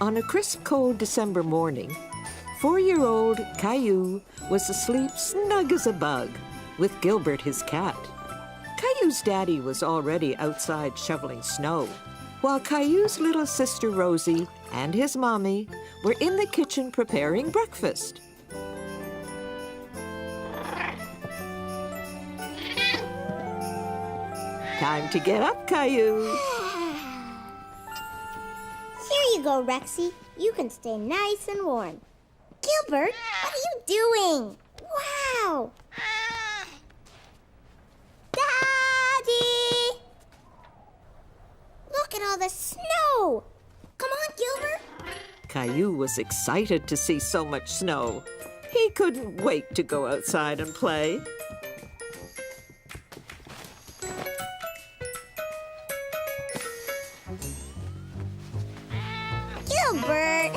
On a crisp, cold December morning, 4-year-old Caillou was asleep snug as a bug with Gilbert, his cat. Caillou's daddy was already outside shoveling snow, while Caillou's little sister Rosie and his mommy were in the kitchen preparing breakfast. Time to get up, Caillou. Here you go, Rexy. You can stay nice and warm. Gilbert, what are you doing? Wow! Daddy! Look at all the snow! Come on, Gilbert! Caillou was excited to see so much snow. He couldn't wait to go outside and play. Gilbert!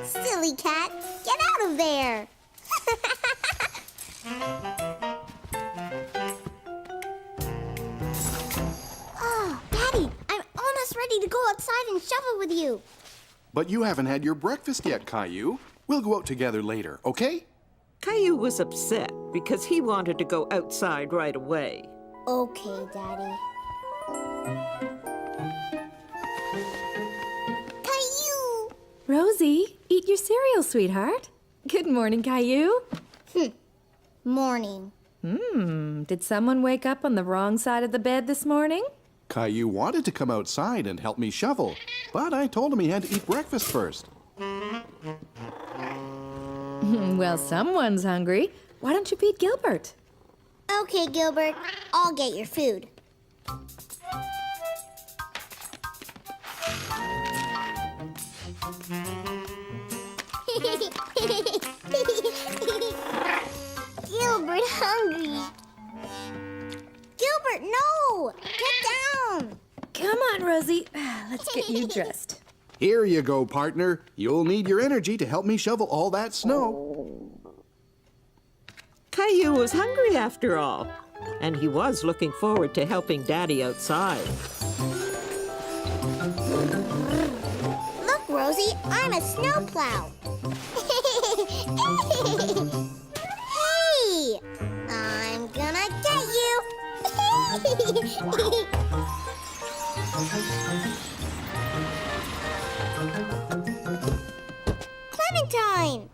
Silly cat, get out of there! Oh, Daddy, I'm almost ready to go outside and shovel with you. But you haven't had your breakfast yet, Caillou. We'll go out together later, okay? Caillou was upset because he wanted to go outside right away. Okay, Daddy. Caillou! Rosie, eat your cereal, sweetheart. Good morning, Caillou. Morning. Did someone wake up on the wrong side of the bed this morning? Caillou wanted to come outside and help me shovel, but I told him he had to eat breakfast first. Well, someone's hungry. Why don't you feed Gilbert? Okay, Gilbert, I'll get your food. Gilbert hungry. Gilbert, no! Get down! Come on, Rosie. Let's get you dressed. Here you go, partner. You'll need your energy to help me shovel all that snow. Caillou was hungry after all, and he was looking forward to helping Daddy outside. Look, Rosie, I'm a snowplow. Hey! I'm gonna get you. Clementine!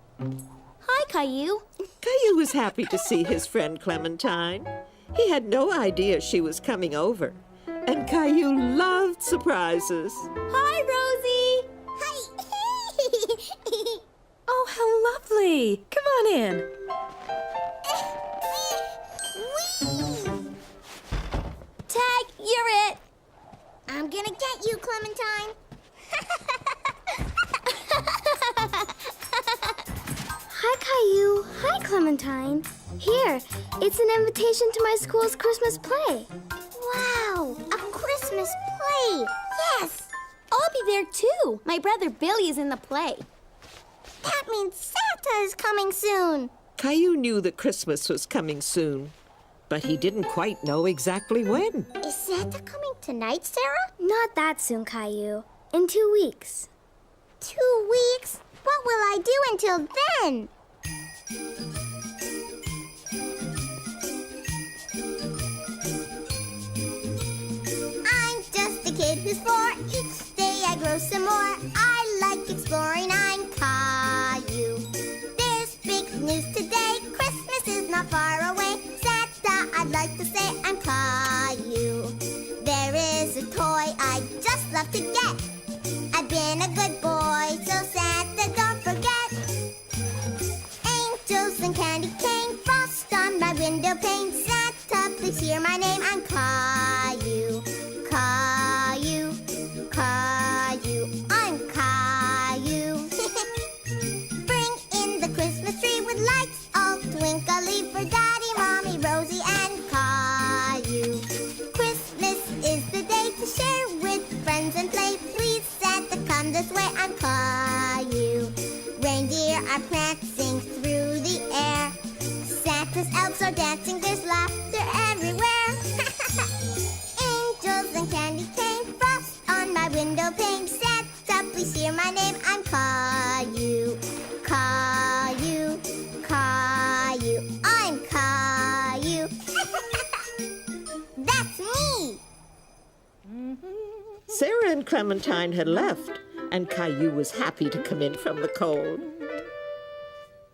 Hi, Caillou. Caillou was happy to see his friend Clementine. He had no idea she was coming over, and Caillou loved surprises. Hi, Rosie. Hi. Oh, how lovely. Come on in. Tag, you're it. I'm gonna get you, Clementine. Hi, Caillou. Hi, Clementine. Here, it's an invitation to my school's Christmas play. Wow, a Christmas play. Yes. I'll be there too. My brother Billy is in the play. That means Santa is coming soon. Caillou knew that Christmas was coming soon, but he didn't quite know exactly when. Is Santa coming tonight, Sarah? Not that soon, Caillou. In 2 weeks. 2 weeks? What will I do until then? I'm just a kid who's 4. Each day I grow some more. I like exploring. I'm Caillou. There's big news today. Christmas is not far away. Santa, I'd like to say I'm Caillou. There is a toy I just love to get. I've been a good boy, so Santa, don't forget. Angels and candy cane, frost on my window pane. Santa, please hear my name. I'm Caillou. Caillou, Caillou, I'm Caillou. Bring in the Christmas tree with lights all twinkly for Daddy, Mommy, Rosie, and Caillou. Christmas is the day to share with friends and play. Please, Santa, come this way. I'm Caillou. Reindeer are prancing through the air. Santa's elves are dancing. There's laughter everywhere. Angels and candy cane, frost on my window pane. Santa, please hear my name. Clementine had left, and Caillou was happy to come in from the cold.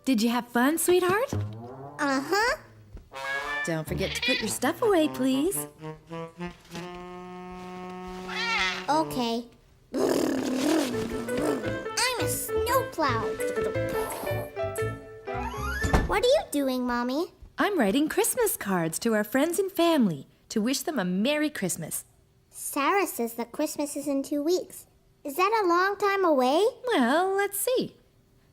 Did you have fun, sweetheart? Uh-huh. Don't forget to put your stuff away, please. Okay. I'm a snowplow. What are you doing, Mommy? I'm writing Christmas cards to our friends and family to wish them a Merry Christmas. Sarah says that Christmas is in 2 weeks. Is that a long time away? Well, let's see.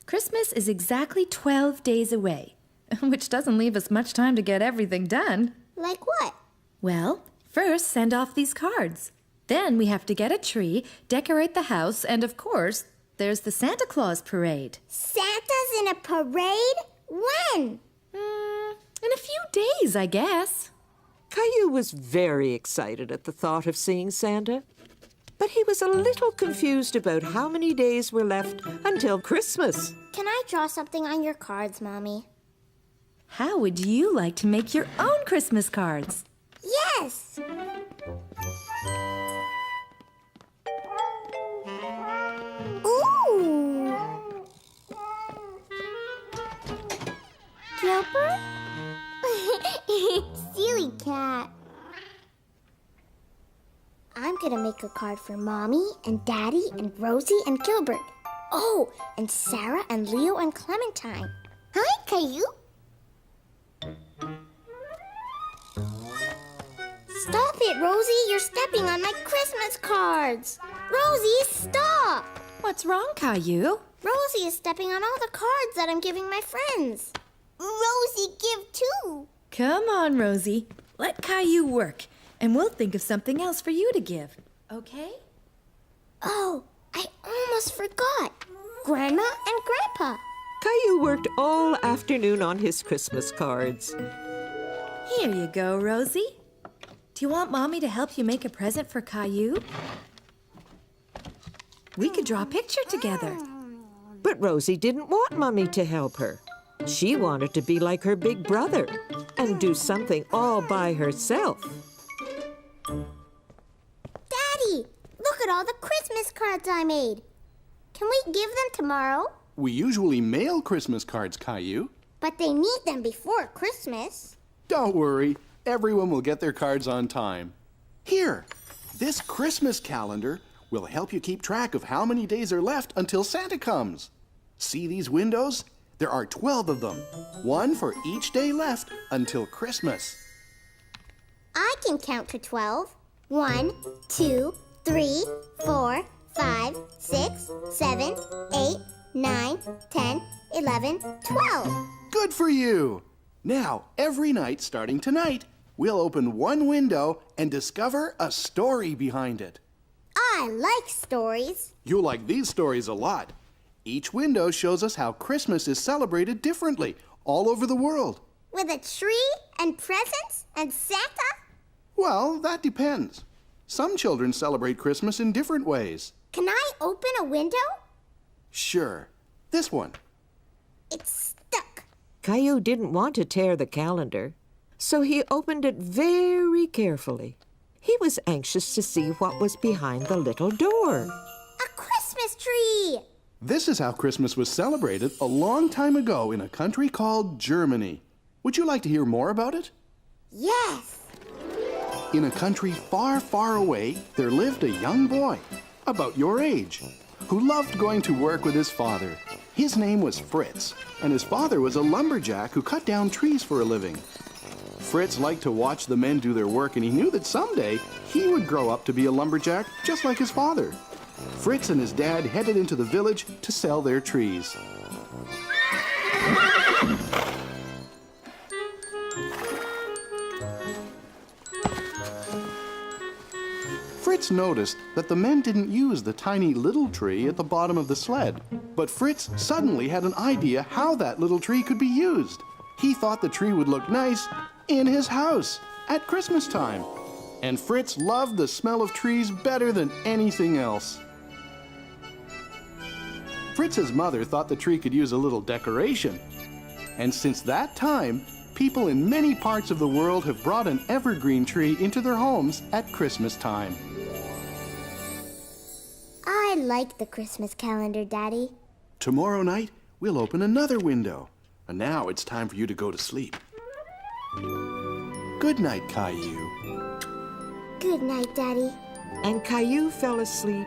Christmas is exactly 12 days away, which doesn't leave us much time to get everything done. Like what? Well, first send off these cards. Then we have to get a tree, decorate the house, and of course, there's the Santa Claus parade. Santa's in a parade? When? In a few days, I guess. Caillou was very excited at the thought of seeing Santa, but he was a little confused about how many days were left until Christmas. Can I draw something on your cards, Mommy? How would you like to make your own Christmas cards? Yes! Ooh! Gilbert? Silly cat. I'm gonna make a card for Mommy and Daddy and Rosie and Gilbert. Oh, and Sarah and Leo and Clementine. Hi, Caillou. Stop it, Rosie. You're stepping on my Christmas cards. Rosie, stop. What's wrong, Caillou? Rosie is stepping on all the cards that I'm giving my friends. Rosie, give too. Come on, Rosie. Let Caillou work, and we'll think of something else for you to give. Okay? Oh, I almost forgot. Grandma and Grandpa. Caillou worked all afternoon on his Christmas cards. Here you go, Rosie. Do you want Mommy to help you make a present for Caillou? We could draw a picture together. But Rosie didn't want Mummy to help her. She wanted to be like her big brother and do something all by herself. Daddy, look at all the Christmas cards I made. Can we give them tomorrow? We usually mail Christmas cards, Caillou. But they need them before Christmas. Don't worry, everyone will get their cards on time. Here, this Christmas calendar will help you keep track of how many days are left until Santa comes. See these windows? There are 12 of them, one for each day left until Christmas. I can count to 12. 1, 2, 3, 4, 5, 6, 7, 8, 9, 10, 11, 12. Good for you! Now, every night starting tonight, we'll open one window and discover a story behind it. I like stories. You'll like these stories a lot. Each window shows us how Christmas is celebrated differently all over the world. With a tree and presents and Santa? Well, that depends. Some children celebrate Christmas in different ways. Can I open a window? Sure. This one. It's stuck. Caillou didn't want to tear the calendar, so he opened it very carefully. He was anxious to see what was behind the little door. A Christmas tree! This is how Christmas was celebrated a long time ago in a country called Germany. Would you like to hear more about it? Yes! In a country far, far away, there lived a young boy, about your age, who loved going to work with his father. His name was Fritz, and his father was a lumberjack who cut down trees for a living. Fritz liked to watch the men do their work, and he knew that someday he would grow up to be a lumberjack just like his father. Fritz and his dad headed into the village to sell their trees. Fritz noticed that the men didn't use the tiny little tree at the bottom of the sled. But Fritz suddenly had an idea how that little tree could be used. He thought the tree would look nice in his house at Christmas time. And Fritz loved the smell of trees better than anything else. Fritz's mother thought the tree could use a little decoration. And since that time, people in many parts of the world have brought an evergreen tree into their homes at Christmas time. like the Christmas calendar, Daddy. Tomorrow night, we'll open another window. And now it's time for you to go to sleep. Good night, Caillou. Good night, Daddy. And Caillou fell asleep,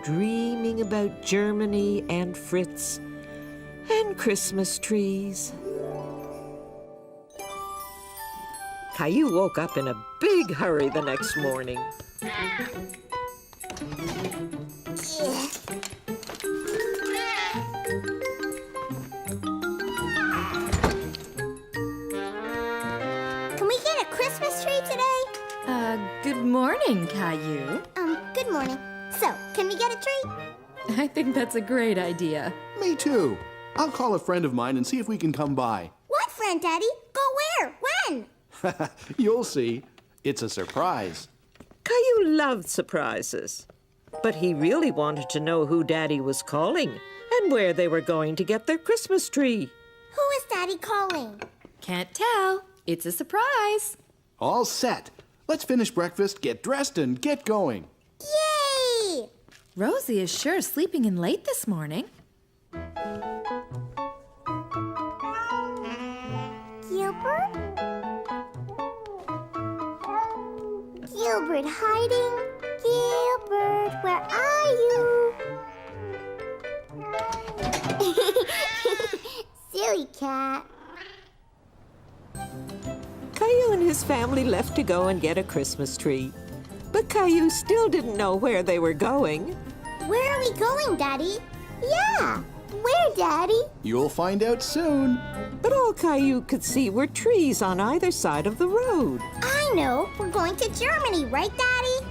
dreaming about Germany and Fritz and Christmas trees. Caillou woke up in a big hurry the next morning. Can we get a Christmas tree today? Good morning, Caillou. Good morning. So, can we get a tree? I think that's a great idea. Me too. I'll call a friend of mine and see if we can come by. What friend, Daddy? Go where? When? You'll see. It's a surprise. Caillou loved surprises, but he really wanted to know who Daddy was calling and where they were going to get their Christmas tree. Who is Daddy calling? Can't tell. It's a surprise. All set. Let's finish breakfast, get dressed, and get going. Yay! Rosie is sure sleeping in late this morning. Gilbert? Gilbert hiding? Gilbert, where are you? Silly cat. Caillou and his family left to go and get a Christmas tree. But Caillou still didn't know where they were going. Where are we going, Daddy? Yeah, where, Daddy? You'll find out soon. But all Caillou could see were trees on either side of the road. I know. We're going to Germany, right, Daddy?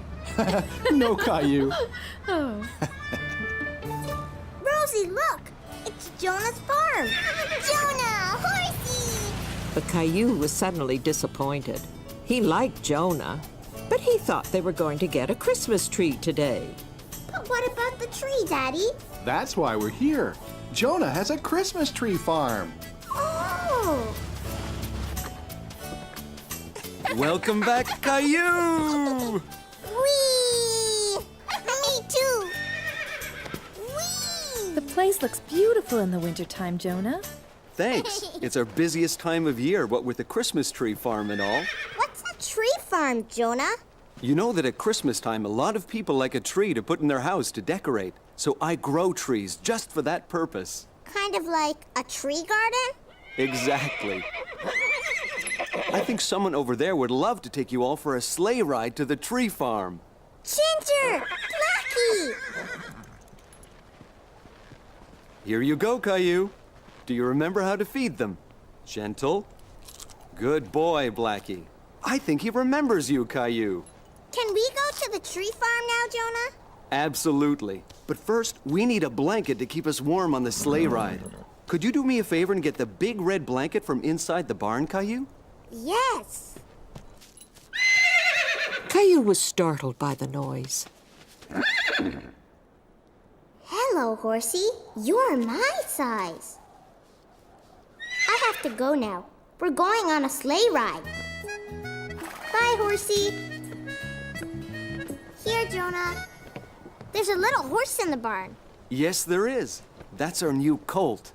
No, Caillou. Oh. Rosie, look! It's Jonah's farm! Jonah! Horsey! But Caillou was suddenly disappointed. He liked Jonah, but he thought they were going to get a Christmas tree today. But what about the tree, Daddy? That's why we're here. Jonah has a Christmas tree farm. Oh! Welcome back, Caillou! Whee! Me too! Whee! The place looks beautiful in the wintertime, Jonah. Thanks. It's our busiest time of year, what with the Christmas tree farm and all. What's a tree farm, Jonah? You know that at Christmas time, a lot of people like a tree to put in their house to decorate. So I grow trees just for that purpose. Kind of like a tree garden? Exactly. I think someone over there would love to take you all for a sleigh ride to the tree farm. Ginger! Blackie! Here you go, Caillou. Do you remember how to feed them? Gentle. Good boy, Blackie. I think he remembers you, Caillou. Can we go to the tree farm now, Jonah? Absolutely. But first, we need a blanket to keep us warm on the sleigh ride. Could you do me a favor and get the big red blanket from inside the barn, Caillou? Yes. Caillou was startled by the noise. Hello, Horsey. You're my size. I have to go now. We're going on a sleigh ride. Bye, Horsey. Here, Jonah. There's a little horse in the barn. Yes, there is. That's our new colt.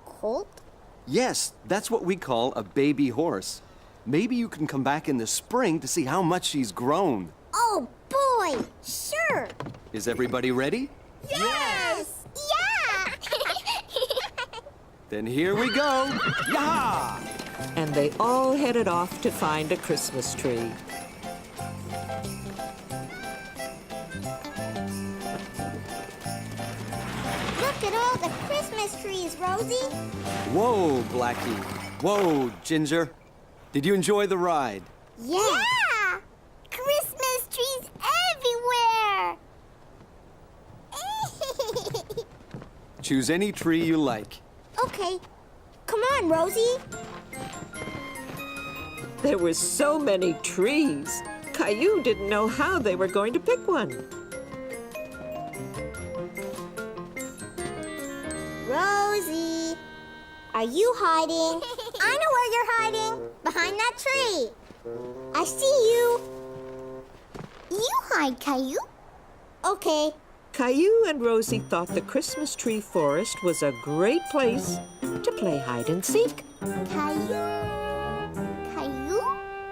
Colt? Yes, that's what we call a baby horse. Maybe you can come back in the spring to see how much she's grown. Oh, boy. Sure. Is everybody ready? Yes. Yeah. Then here we go. Yah! And they all headed off to find a Christmas tree. Look at all the Christmas trees, Rosie. Whoa, Blackie. Whoa, Ginger. Did you enjoy the ride? Yeah. Christmas trees everywhere. Choose any tree you like. Okay. Come on, Rosie. There were so many trees. Caillou didn't know how they were going to pick one. Rosie, are you hiding? I know where you're hiding. Behind that tree. I see you. You hide, Caillou. Okay, Caillou and Rosie thought the Christmas tree forest was a great place to play hide and seek. Caillou? Caillou?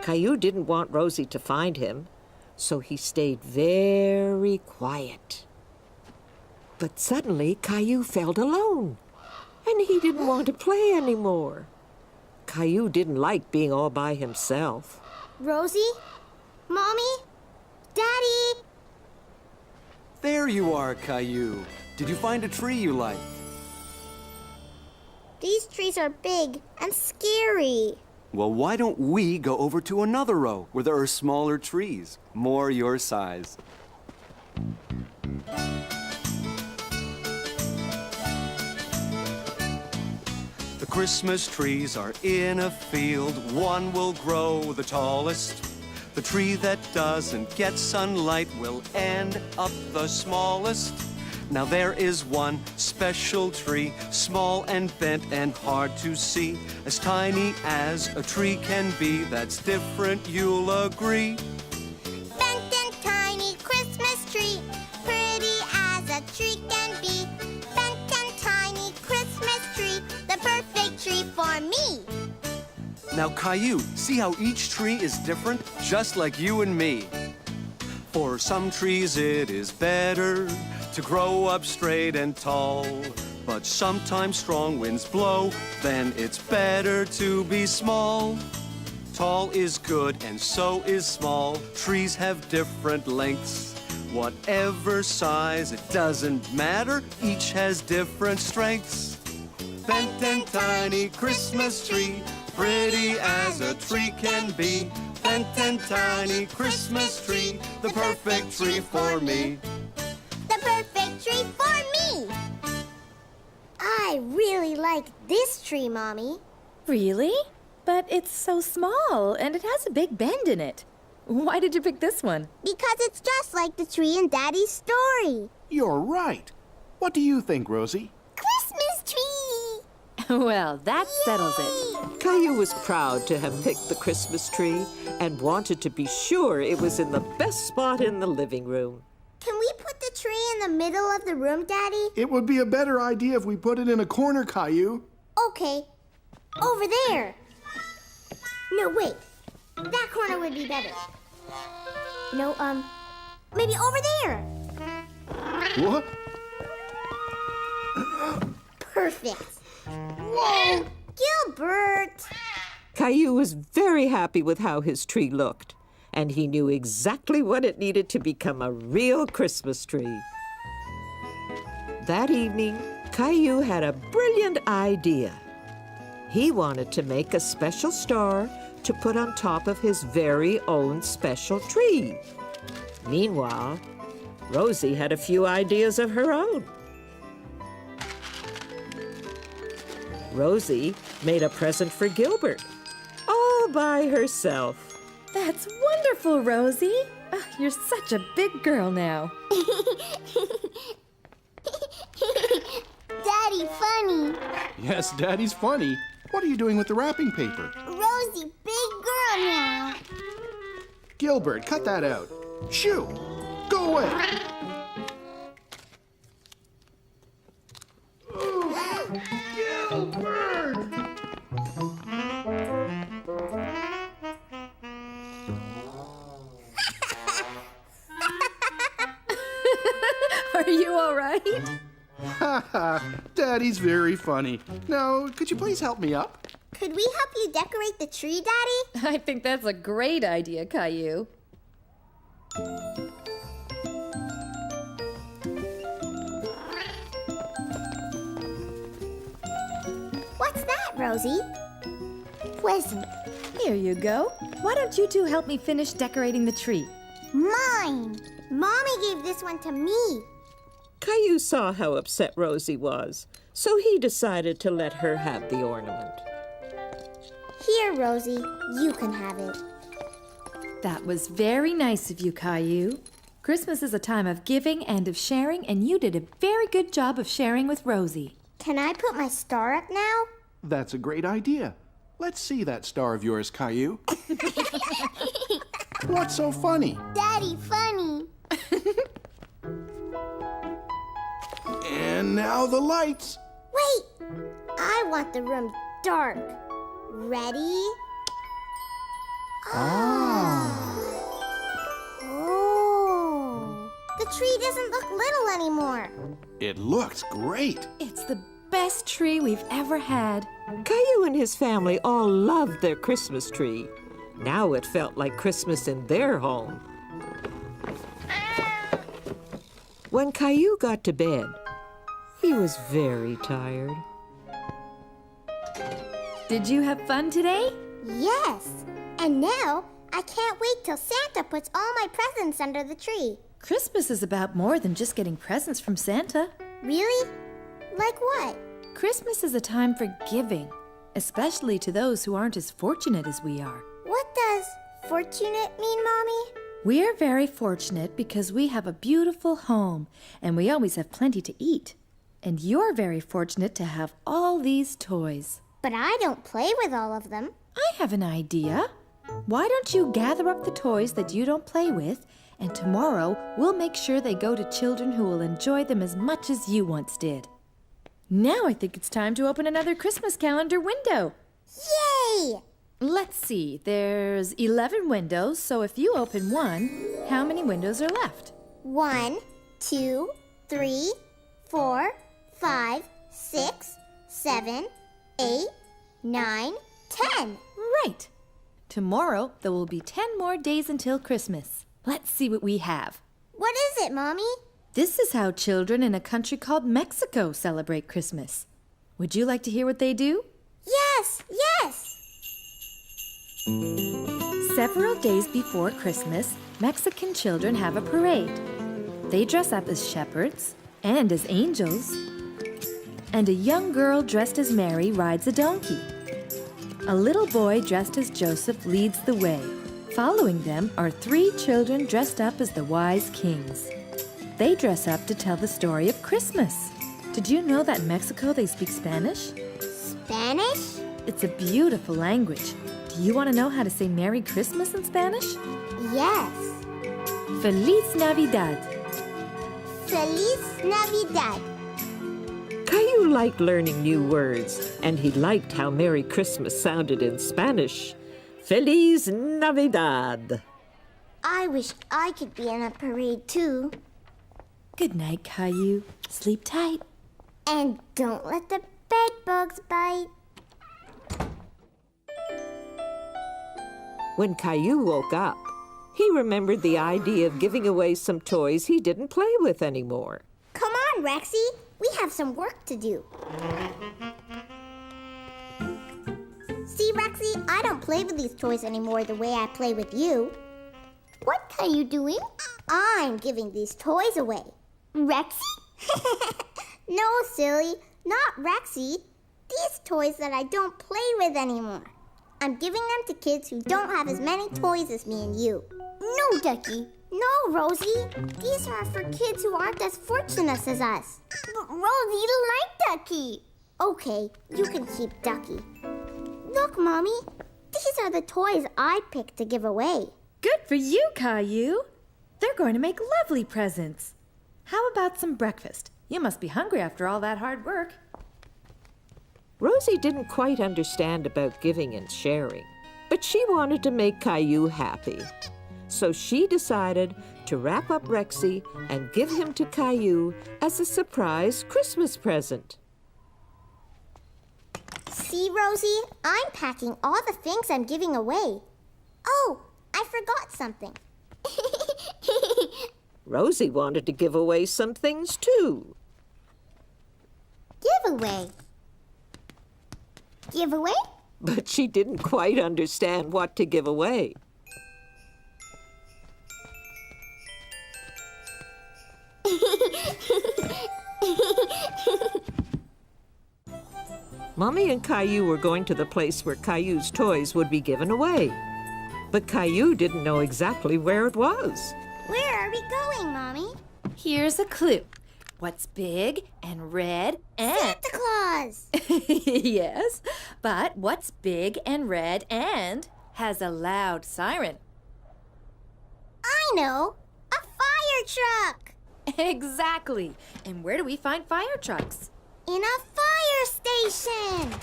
Caillou didn't want Rosie to find him, so he stayed very quiet. But suddenly Caillou felt alone, and he didn't want to play anymore. Caillou didn't like being all by himself. Rosie? Mommy? Daddy? There you are, Caillou. Did you find a tree you like? These trees are big and scary. Well, why don't we go over to another row where there are smaller trees, more your size? The Christmas trees are in a field. One will grow the tallest. The tree that doesn't get sunlight will end up the smallest. Now there is one special tree, small and bent and hard to see, as tiny as a tree can be. That's different, you'll agree. Bent and tiny Christmas tree, pretty as a tree can be. Bent and tiny Christmas tree, the perfect tree for me. Now, Caillou, see how each tree is different, just like you and me. For some trees it is better to grow up straight and tall, but sometimes strong winds blow, then it's better to be small. Tall is good and so is small. Trees have different lengths. Whatever size, it doesn't matter, each has different strengths. Bent and tiny Christmas tree, pretty as a tree can be. Bent and tiny Christmas tree, the perfect tree for me. The perfect tree for me. I really like this tree, Mommy. Really? But it's so small and it has a big bend in it. Why did you pick this one? Because it's just like the tree in Daddy's story. You're right. What do you think, Rosie? Christmas tree! Well, that settles it. Caillou was proud to have picked the Christmas tree and wanted to be sure it was in the best spot in the living room. Can we put the tree in the middle of the room, Daddy? It would be a better idea if we put it in a corner, Caillou. Okay. Over there. No, wait. That corner would be better. No, maybe over there. What? Perfect. Whoa! Gilbert! Caillou was very happy with how his tree looked, and he knew exactly what it needed to become a real Christmas tree. That evening, Caillou had a brilliant idea. He wanted to make a special star to put on top of his very own special tree. Meanwhile, Rosie had a few ideas of her own. Rosie made a present for Gilbert, all by herself. That's wonderful, Rosie. Oh, you're such a big girl now. Daddy, funny. Yes, Daddy's funny. What are you doing with the wrapping paper? Rosie, big girl now. Gilbert, cut that out. Shoo! Go away! Gilbert! Are you all right? Ha ha! Daddy's very funny. Now, could you please help me up? Could we help you decorate the tree, Daddy? I think that's a great idea, Caillou. What's that, Rosie? Present. Here you go. Why don't you two help me finish decorating the tree? Mine. Mommy gave this one to me. Caillou saw how upset Rosie was, so he decided to let her have the ornament. Here, Rosie, you can have it. That was very nice of you, Caillou. Christmas is a time of giving and of sharing, and you did a very good job of sharing with Rosie. Can I put my star up now? That's a great idea. Let's see that star of yours, Caillou. What's so funny? Daddy, funny. And now the lights. Wait! I want the room dark. Ready? Oh. The tree doesn't look little anymore. It looks great. It's the best tree we've ever had. Caillou and his family all loved their Christmas tree. Now it felt like Christmas in their home. When Caillou got to bed, he was very tired. Did you have fun today? Yes. And now I can't wait till Santa puts all my presents under the tree. Christmas is about more than just getting presents from Santa. Really? Like what? Christmas is a time for giving, especially to those who aren't as fortunate as we are. What does fortunate mean, Mommy? We are very fortunate because we have a beautiful home and we always have plenty to eat. And you're very fortunate to have all these toys. But I don't play with all of them. I have an idea. Why don't you gather up the toys that you don't play with, and tomorrow we'll make sure they go to children who will enjoy them as much as you once did. Now I think it's time to open another Christmas calendar window. Yay! Let's see, there's 11 windows, so if you open one, how many windows are left? 1, 2, 3, 4, 5, 6, 7, 8, 9, 10. Right. Tomorrow there will be 10 more days until Christmas. Let's see what we have. What is it, Mommy? This is how children in a country called Mexico celebrate Christmas. Would you like to hear what they do? Yes, yes! Several days before Christmas, Mexican children have a parade. They dress up as shepherds and as angels. And a young girl dressed as Mary rides a donkey. A little boy dressed as Joseph leads the way. Following them are 3 children dressed up as the wise kings. They dress up to tell the story of Christmas. Did you know that in Mexico they speak Spanish? Spanish? It's a beautiful language. Do you want to know how to say Merry Christmas in Spanish? Yes. Feliz Navidad. Feliz Navidad. Caillou liked learning new words, and he liked how Merry Christmas sounded in Spanish. Feliz Navidad. I wish I could be in a parade too. Good night, Caillou. Sleep tight. And don't let the bed bugs bite. When Caillou woke up, he remembered the idea of giving away some toys he didn't play with anymore. Come on, Rexy. We have some work to do. See, Rexy, I don't play with these toys anymore the way I play with you. What are you doing? I'm giving these toys away. Rexy? No, silly, not Rexy. These toys that I don't play with anymore. I'm giving them to kids who don't have as many toys as me and you. No, Ducky. No, Rosie. These are for kids who aren't as fortunate as us. But Rosie, you like Ducky. Okay, you can keep Ducky. Look, Mommy. These are the toys I picked to give away. Good for you, Caillou. They're going to make lovely presents. How about some breakfast? You must be hungry after all that hard work. Rosie didn't quite understand about giving and sharing, but she wanted to make Caillou happy. So she decided to wrap up Rexy and give him to Caillou as a surprise Christmas present. See, Rosie? I'm packing all the things I'm giving away. Oh, I forgot something. Rosie wanted to give away some things too. Giveaway. Giveaway? But she didn't quite understand what to give away. Mommy and Caillou were going to the place where Caillou's toys would be given away. But Caillou didn't know exactly where it was. Where are we going, Mommy? Here's a clue. What's big and red and... Santa Claus! Yes, but what's big and red and has a loud siren? I know! A fire truck! Exactly. And where do we find fire trucks? In a fire station!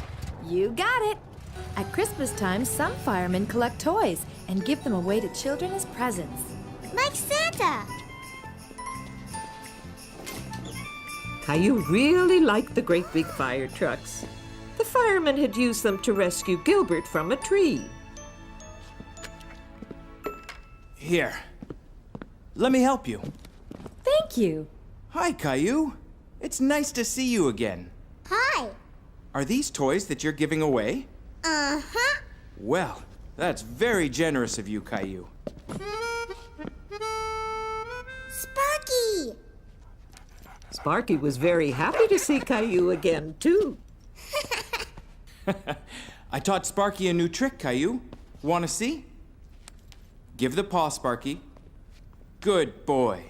You got it. At Christmas time, some firemen collect toys and give them away to children as presents. Like Santa! Caillou really liked the great big fire trucks. The firemen had used them to rescue Gilbert from a tree. Here. Let me help you. Thank you. Hi, Caillou. It's nice to see you again. Hi! Are these toys that you're giving away? Uh-huh! Well, that's very generous of you, Caillou. Sparky! Sparky was very happy to see Caillou again, too. I taught Sparky a new trick, Caillou. Want to see? Give the paw, Sparky. Good boy.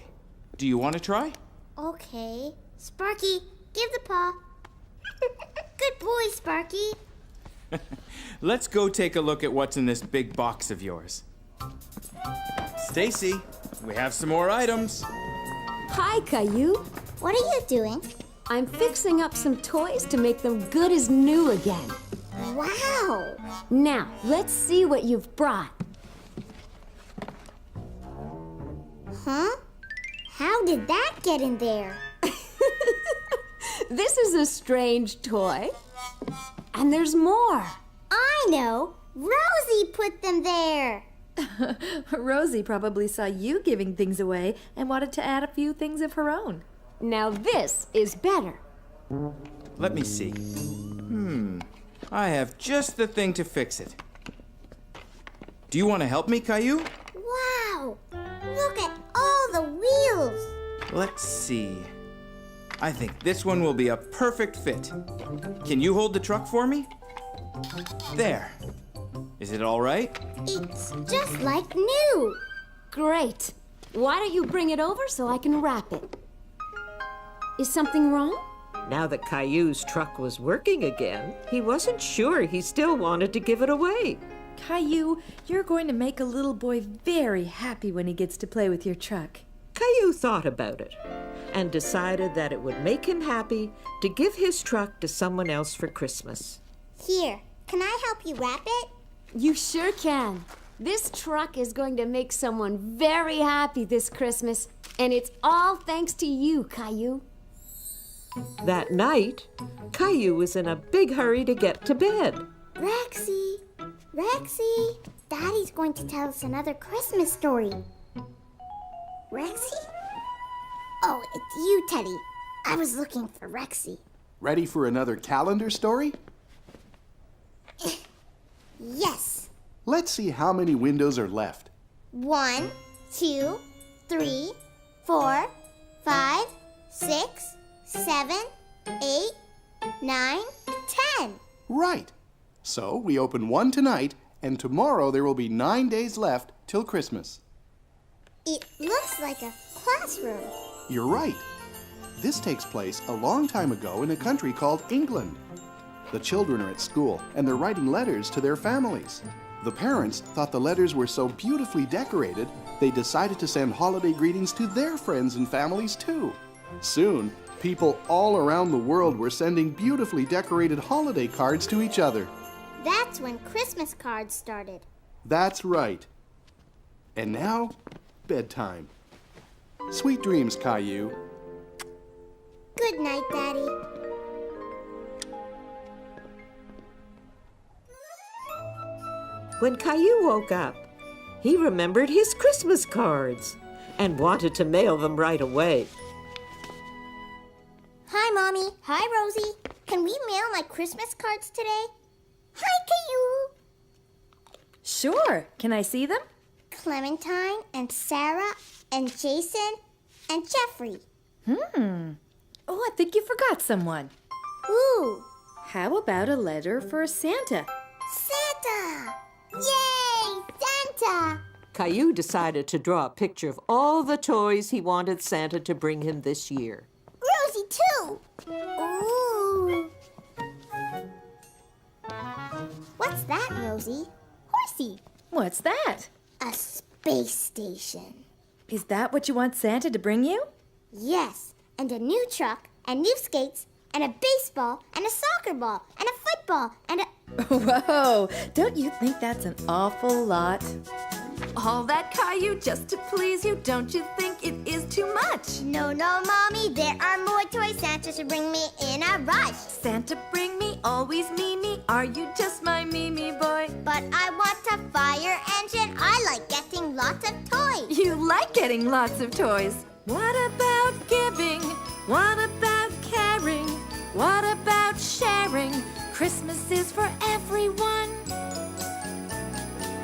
Do you want to try? Okay. Sparky, give the paw. Good boy, Sparky. Let's go take a look at what's in this big box of yours. Stacy, we have some more items. Hi, Caillou. What are you doing? I'm fixing up some toys to make them good as new again. Wow! Now, let's see what you've brought. Huh? How did that get in there? This is a strange toy. And there's more. I know! Rosie put them there! Rosie probably saw you giving things away and wanted to add a few things of her own. Now this is better. Let me see. I have just the thing to fix it. Do you want to help me, Caillou? Wow! Look at all the wheels! Let's see. I think this one will be a perfect fit. Can you hold the truck for me? There. Is it all right? It's just like new! Great. Why don't you bring it over so I can wrap it? Is something wrong? Now that Caillou's truck was working again, he wasn't sure he still wanted to give it away. Caillou, you're going to make a little boy very happy when he gets to play with your truck. Caillou thought about it and decided that it would make him happy to give his truck to someone else for Christmas. Here, can I help you wrap it? You sure can. This truck is going to make someone very happy this Christmas, and it's all thanks to you, Caillou. That night, Caillou was in a big hurry to get to bed. Rexy! Rexy! Daddy's going to tell us another Christmas story. Rexy? Oh, it's you, Teddy. I was looking for Rexy. Ready for another calendar story? Yes. Let's see how many windows are left. 1, 2, 3, 4, 5, 6, 7, 8, 9, 10. Right. So we open one tonight, and tomorrow there will be 9 days left till Christmas. It looks like a classroom. You're right. This takes place a long time ago in a country called England. The children are at school, and they're writing letters to their families. The parents thought the letters were so beautifully decorated, they decided to send holiday greetings to their friends and families too. Soon, people all around the world were sending beautifully decorated holiday cards to each other. That's when Christmas cards started. That's right. And now, bedtime. Sweet dreams, Caillou. Good night, Daddy. When Caillou woke up, he remembered his Christmas cards and wanted to mail them right away. Hi, Mommy. Hi, Rosie. Can we mail my Christmas cards today? Hi, Caillou. Sure. Can I see them? Clementine and Sarah and Jason and Jeffrey. Oh, I think you forgot someone. Ooh, How about a letter for Santa? Santa! Yay, Santa! Caillou decided to draw a picture of all the toys he wanted Santa to bring him this year. Rosie, too. Ooh. What's that, Rosie? Horsey. What's that? A space station. Is that what you want Santa to bring you? Yes, and a new truck, and new skates, and a baseball, and a soccer ball, and a football, and a... Whoa! Don't you think that's an awful lot? All that, Caillou, just to please you. Don't you think it is too much? No, Mommy, there are more toys. Santa should bring me in a rush. Santa, bring me, always me. Are you just my Mimi boy? But I want a fire engine. I like getting lots of toys. You like getting lots of toys. What about giving? What about caring? What about sharing? Christmas is for everyone.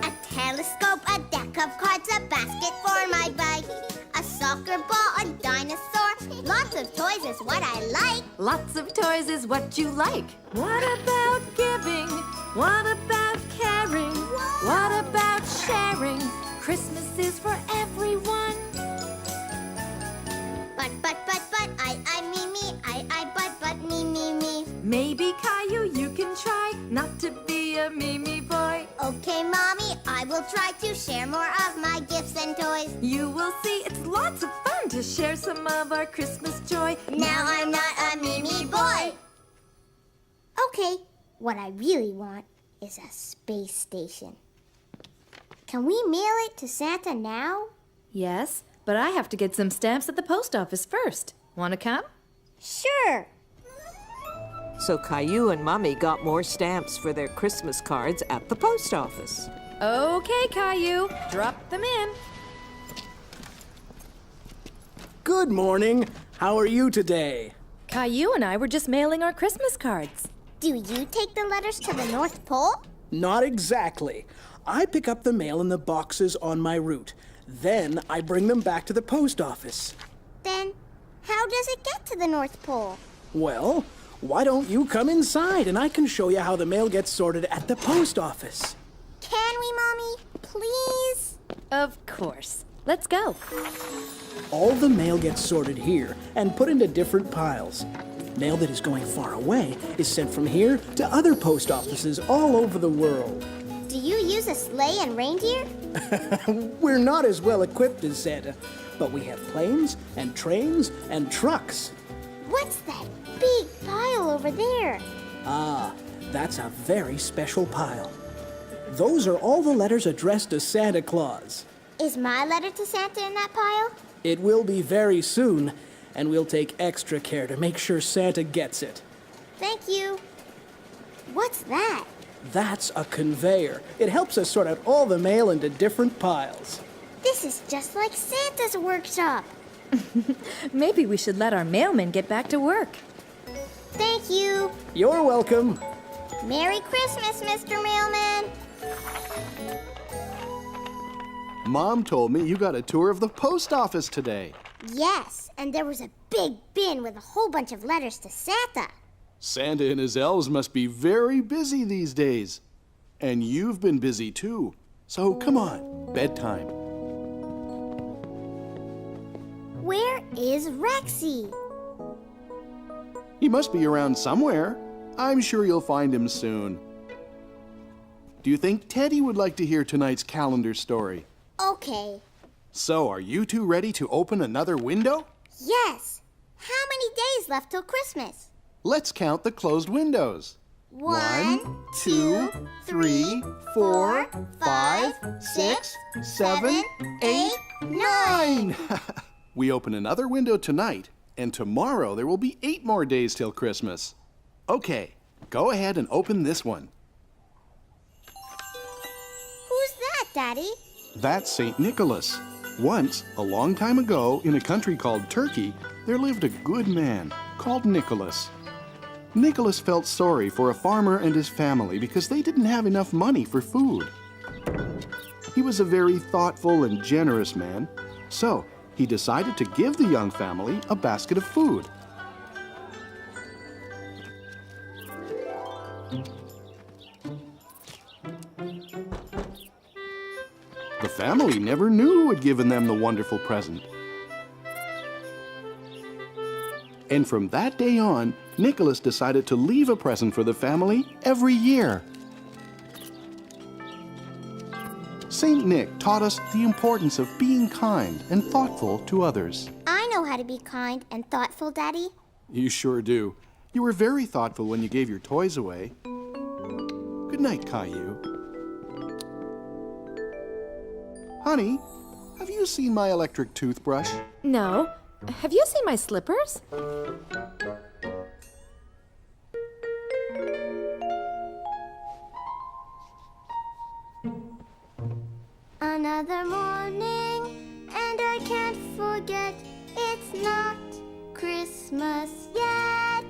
A telescope, a deck of cards, a basket for my bag, a soccer ball, a dinosaur. Lots of toys is what I like. Lots of toys is what you like. What about giving? What about caring? What about sharing? Christmas is for everyone. But, me. Maybe, Caillou, you can try not to be a Mimi boy. Okay, Mommy, I will try to share more of my gifts and toys. You will see it's lots of fun to share some of our Christmas joy. Now I'm not a Mimi boy. Okay, what I really want is a space station. Can we mail it to Santa now? Yes, but I have to get some stamps at the post office first. Want to come? Sure. So Caillou and Mommy got more stamps for their Christmas cards at the post office. Okay, Caillou, drop them in. Good morning. How are you today? Caillou and I were just mailing our Christmas cards. Do you take the letters to the North Pole? Not exactly. I pick up the mail in the boxes on my route. Then I bring them back to the post office. Then, how does it get to the North Pole? Well, why don't you come inside and I can show you how the mail gets sorted at the post office. Can we, Mommy? Please? Of course. Let's go. All the mail gets sorted here and put into different piles. Mail that is going far away is sent from here to other post offices all over the world. Do you use a sleigh and reindeer? We're not as well equipped as Santa, but we have planes and trains and trucks. What's that big pile over there? Ah, that's a very special pile. Those are all the letters addressed to Santa Claus. Is my letter to Santa in that pile? It will be very soon, and we'll take extra care to make sure Santa gets it. Thank you. What's that? That's a conveyor. It helps us sort out all the mail into different piles. This is just like Santa's workshop. Maybe we should let our mailman get back to work. Thank you. You're welcome. Merry Christmas, Mr. Mailman. Mom told me you got a tour of the post office today. Yes, and there was a big bin with a whole bunch of letters to Santa. Santa and his elves must be very busy these days. And you've been busy too. So come on, bedtime. Where is Rexy? He must be around somewhere. I'm sure you'll find him soon. Do you think Teddy would like to hear tonight's calendar story? Okay. So, are you two ready to open another window? Yes. How many days left till Christmas? Let's count the closed windows. 1, 2, 3, 4, 5, 6, 7, 8, 9. We open another window tonight, and tomorrow there will be 8 more days till Christmas. Okay, go ahead and open this one. Who's that, Daddy? That's St. Nicholas. Once, a long time ago, in a country called Turkey, there lived a good man called Nicholas. Nicholas felt sorry for a farmer and his family because they didn't have enough money for food. He was a very thoughtful and generous man, so he decided to give the young family a basket of food. The family never knew who had given them the wonderful present. And from that day on, Nicholas decided to leave a present for the family every year. Saint Nick taught us the importance of being kind and thoughtful to others. I know how to be kind and thoughtful, Daddy. You sure do. You were very thoughtful when you gave your toys away. Good night, Caillou. Honey, have you seen my electric toothbrush? No. Have you seen my slippers? Another morning, and I can't forget it's not Christmas yet.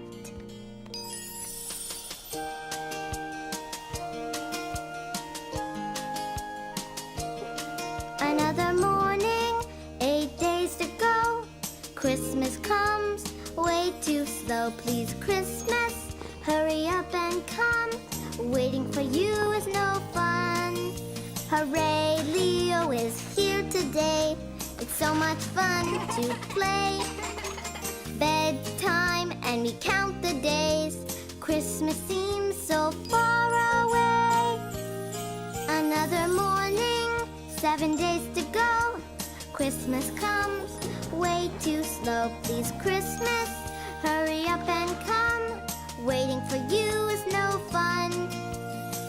Another morning, 8 days to go. Christmas comes way too slow. Please, Christmas, hurry up and come. Waiting for you is no fun. Hooray, Leo is here today. It's so much fun to play. Bedtime and we count the days. Christmas seems so far away. Another morning, 7 days to go. Christmas comes way too slow. Please, Christmas, hurry up and come. Waiting for you is no fun.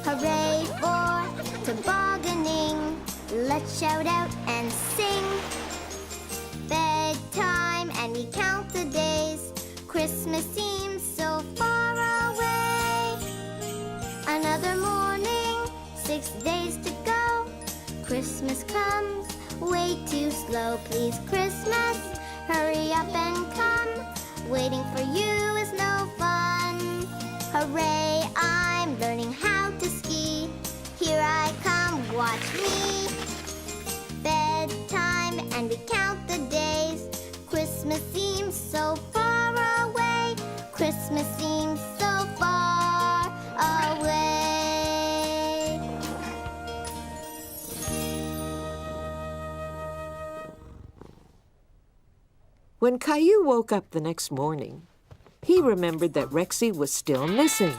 Hooray for tobogganing. Let's shout out and sing. Bedtime and we count the days. Christmas seems so far away. Another morning, 6 days to go. Christmas comes way too slow. Please, Christmas, hurry up and come. Waiting for you is no fun. Hooray, I'm learning how to ski. Here I come, watch me. Bedtime and we count the days. Christmas seems so far away. Christmas seems so far away. When Caillou woke up the next morning, he remembered that Rexy was still missing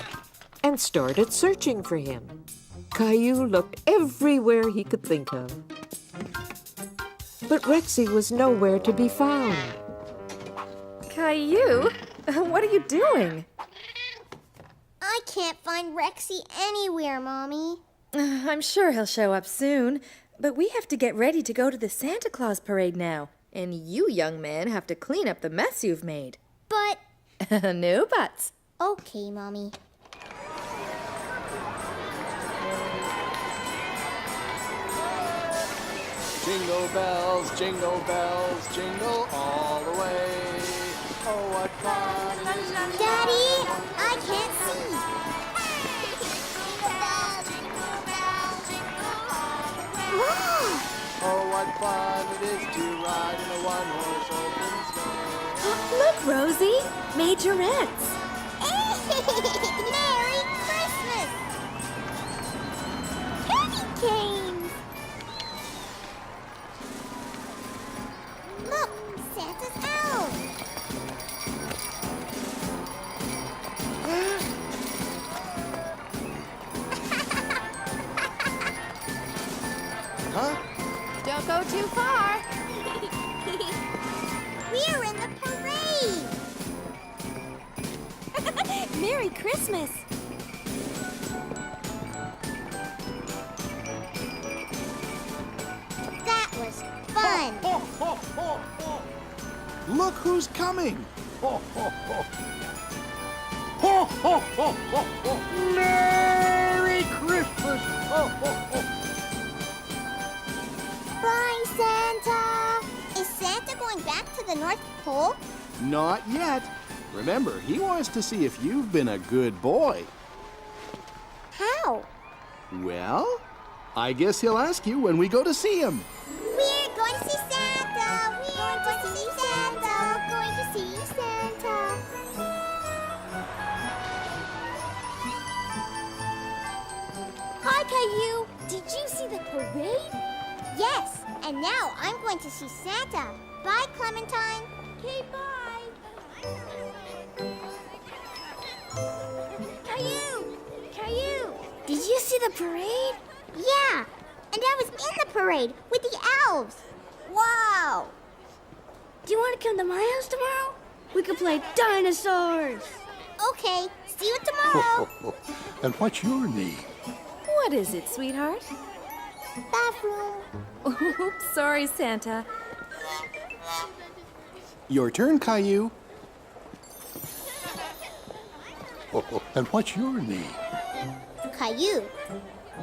and started searching for him. Caillou looked everywhere he could think of. But Rexy was nowhere to be found. Caillou, what are you doing? I can't find Rexy anywhere, Mommy. I'm sure he'll show up soon, but we have to get ready to go to the Santa Claus parade now. And you, young man, have to clean up the mess you've made. But... No buts. Okay, Mommy. Jingle bells, jingle all the way. Oh, what fun it is. Daddy, I can't see. Wow! Oh, what fun it is to ride in a one-horse open sleigh. Look, Rosie, majorettes. Merry Christmas! Candy canes! Look, Santa's elves! Huh? Don't go too far. We're in the parade! Merry Christmas. That was fun! Look who's coming! Merry Christmas! Bye, Santa! Is Santa going back to the North Pole? Not yet. Remember, he wants to see if you've been a good boy. How? Well, I guess he'll ask you when we go to see him. We're going to see Santa! We're going to see Santa! We're going to see Santa! Hi, Caillou. Did you see the parade? Yes, and now I'm going to see Santa. Bye, Clementine. Okay, bye. Caillou! Caillou! Did you see the parade? Yeah, and I was in the parade with the elves. Wow! Do you want to come to my house tomorrow? We can play dinosaurs. Okay, see you tomorrow. And what's your name? What is it, sweetheart? Bathroom. Oops, sorry, Santa. Your turn, Caillou. And what's your name? Caillou.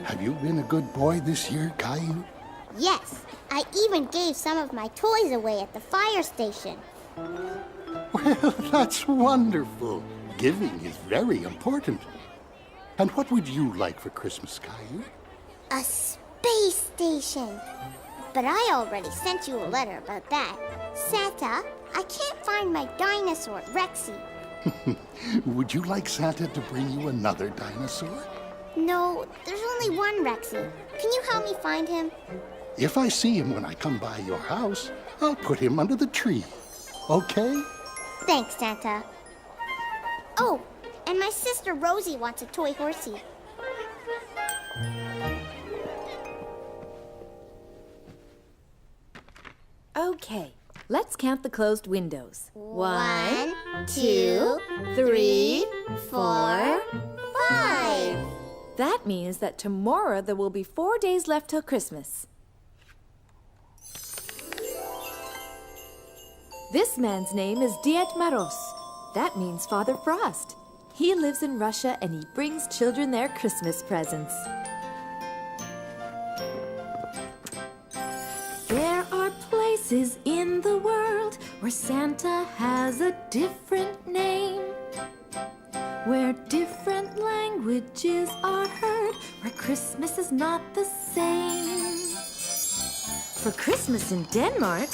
Have you been a good boy this year, Caillou? Yes, I even gave some of my toys away at the fire station. Well, that's wonderful. Giving is very important. And what would you like for Christmas, Caillou? A space station. But I already sent you a letter about that. Santa, I can't find my dinosaur, Rexy. Would you like Santa to bring you another dinosaur? No, there's only one Rexy. Can you help me find him? If I see him when I come by your house, I'll put him under the tree. Okay? Thanks, Santa. Oh, and my sister Rosie wants a toy horsey. Okay, let's count the closed windows. 1, 2, 3, 4, 5. That means that tomorrow there will be 4 days left till Christmas. This man's name is Diet Maros. That means Father Frost. He lives in Russia and he brings children their Christmas presents. There are places in the world where Santa has a different name, where different languages are heard, where Christmas is not the same. For Christmas in Denmark,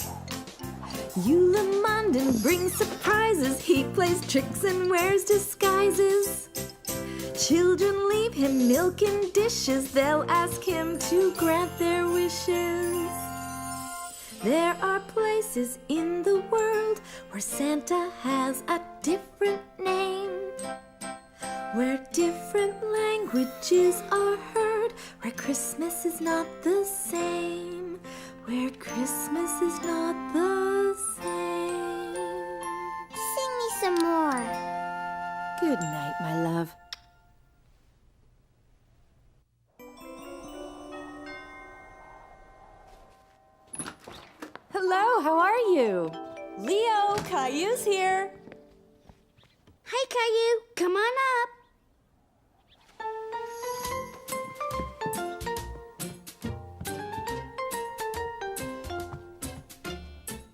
Julemanden brings surprises. He plays tricks and wears disguises. Children leave him milk in dishes. They'll ask him to grant their wishes. There are places in the world where Santa has a different name, where different languages are heard, where Christmas is not the same, where Christmas is not the same. Sing me some more. Good night, my love. Hello, how are you? Leo, Caillou's here. Hi, Caillou. Come on up.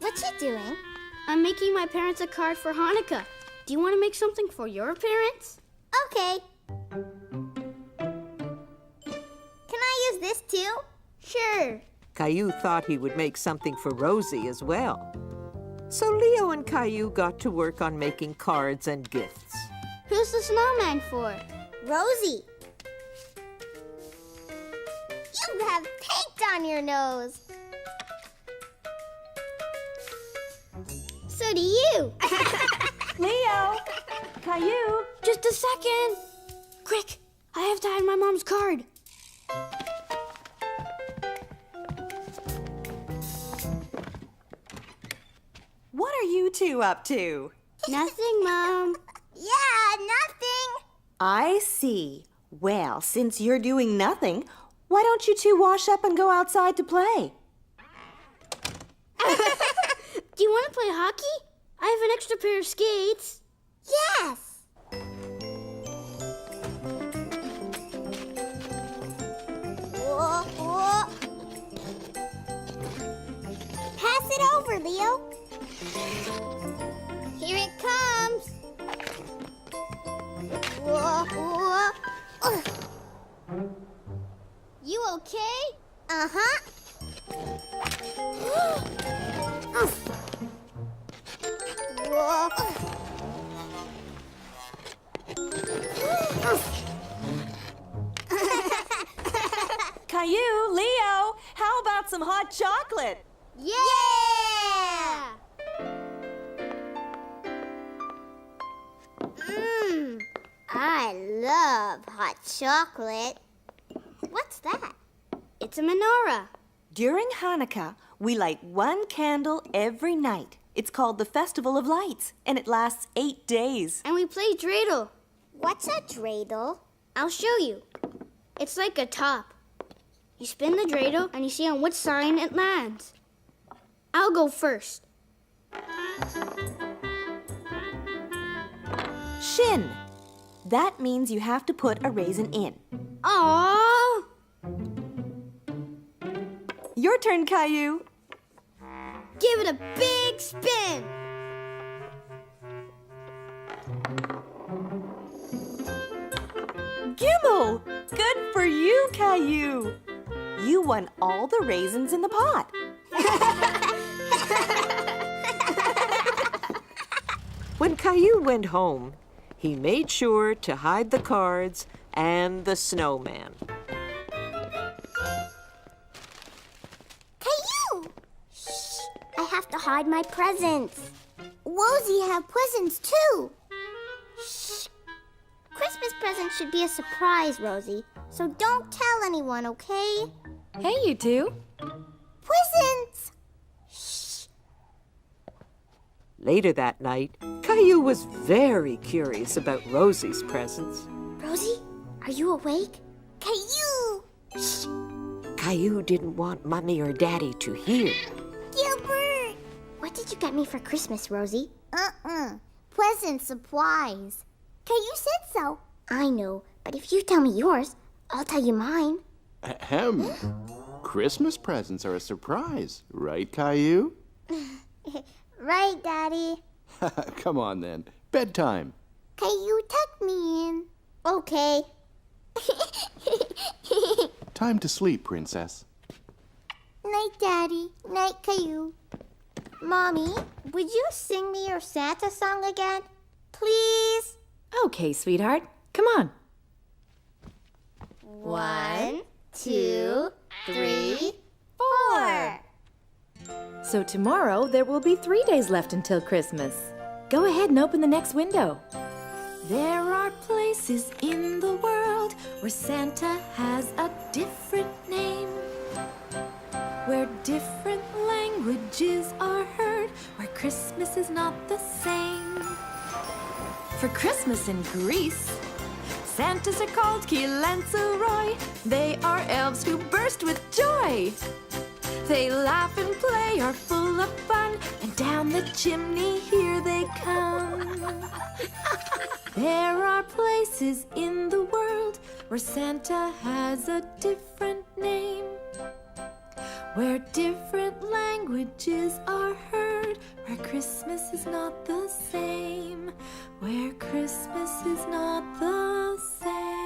What you doing? I'm making my parents a card for Hanukkah. Do you want to make something for your parents? Okay. Can I use this too? Sure. Caillou thought he would make something for Rosie as well. So Leo and Caillou got to work on making cards and gifts. Who's the snowman for? Rosie. You have paint on your nose. So do you. Leo! Caillou! Just a second! Quick! I have to hide my mom's card. What are you two up to? Nothing, Mom. Yeah, nothing. I see. Well, since you're doing nothing, why don't you two wash up and go outside to play? Do you want to play hockey? I have an extra pair of skates. Yes. Whoa, whoa. Pass it over, Leo. Here it comes. Whoa, whoa. Ugh. You okay? Uh-huh. Whoa. Caillou, Leo, how about some hot chocolate? Yeah! I love hot chocolate. What's that? It's a menorah. During Hanukkah, we light one candle every night. It's called the Festival of Lights, and it lasts 8 days. And we play dreidel. What's a dreidel? I'll show you. It's like a top. You spin the dreidel and you see on which sign it lands. I'll go first. Shin. That means you have to put a raisin in. Aww! Your turn, Caillou. Give it a big spin. Gimel! Good for you, Caillou. You won all the raisins in the pot. When Caillou went home, he made sure to hide the cards and the snowman. Caillou! Shh! I have to hide my presents. Rosie have presents too. Shh! Christmas presents should be a surprise, Rosie. So don't tell anyone, okay? Hey, you two. Presents! Later that night, Caillou was very curious about Rosie's presents. Rosie, are you awake? Caillou! Shh! Caillou didn't want Mommy or Daddy to hear. Gilbert! What did you get me for Christmas, Rosie? Present surprise. Caillou said so. I know, but if you tell me yours, I'll tell you mine. Ahem. Christmas presents are a surprise, right, Caillou? Right, Daddy. Come on, then. Bedtime. Caillou, tuck me in. Okay. Time to sleep, Princess. Night, Daddy. Night, Caillou. Mommy, would you sing me your Santa song again? Please? Okay, sweetheart. Come on. 1, 2, 3, 4. So tomorrow there will be 3 days left until Christmas. Go ahead and open the next window. There are places in the world where Santa has a different name, where different languages are heard, where Christmas is not the same. For Christmas in Greece, Santas are called Kilansaroi. They are elves who burst with joy. They laugh and play, are full of fun, and down the chimney here they come. There are places in the world where Santa has a different name, where different languages are heard, where Christmas is not the same, where Christmas is not the same.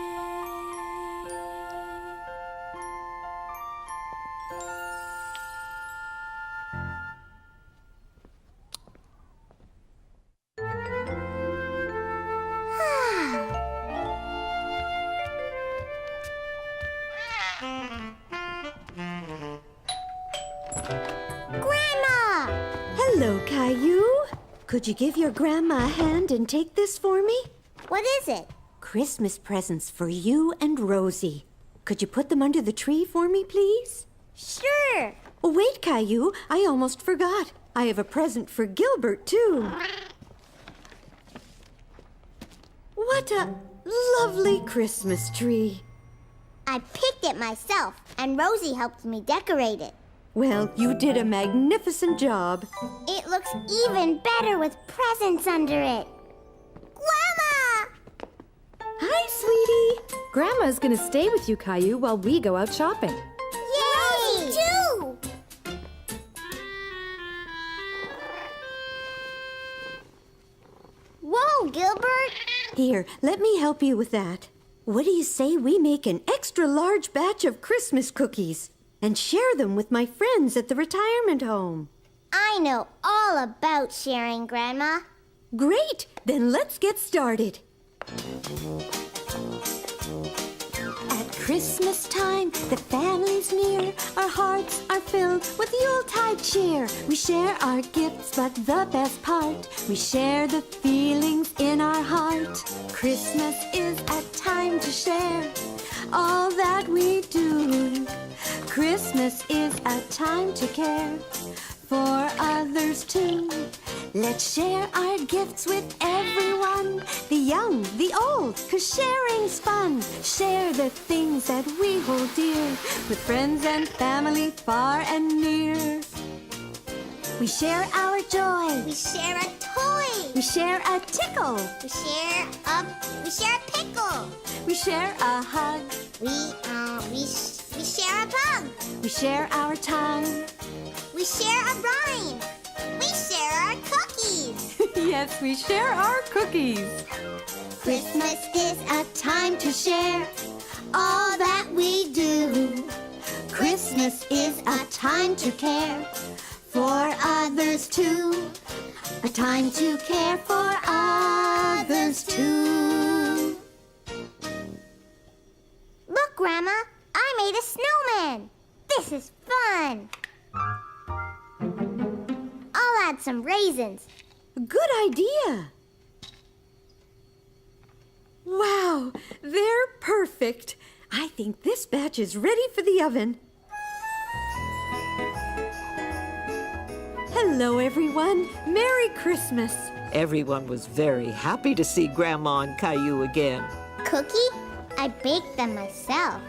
Grandma! Hello, Caillou. Could you give your grandma a hand and take this for me? What is it? Christmas presents for you and Rosie. Could you put them under the tree for me, please? Sure. Oh, wait, Caillou. I almost forgot. I have a present for Gilbert, too. What a lovely Christmas tree. I picked it myself, and Rosie helped me decorate it. Well, you did a magnificent job. It looks even better with presents under it. Grandma! Hi, sweetie. Grandma's gonna stay with you, Caillou, while we go out shopping. Yay! Me too! Whoa, Gilbert! Here, let me help you with that. What do you say we make an extra large batch of Christmas cookies and share them with my friends at the retirement home? I know all about sharing, Grandma. Great! Then let's get started. At Christmas time, the family's near. Our hearts are filled with Yuletide cheer. We share our gifts, but the best part, we share the feelings in our heart. Christmas is a time to share all that we do. Christmas is a time to care for others too. Let's share our gifts with everyone, the young, the old, 'cause sharing's fun. Share the things that we hold dear with friends and family far and near. We share our joy. We share a toy. We share a tickle. We share a pickle. We share a hug. We share a bug. We share our tongue. We share a rhyme. We share our cookies. Yes, we share our cookies. Christmas is a time to share all that we do. Christmas is a time to care for others too. A time to care for others too. Look, Grandma, I made a snowman. This is fun. I'll add some raisins. Good idea. Wow, they're perfect. I think this batch is ready for the oven. Hello, everyone. Merry Christmas. Everyone was very happy to see Grandma and Caillou again. Cookie? I baked them myself.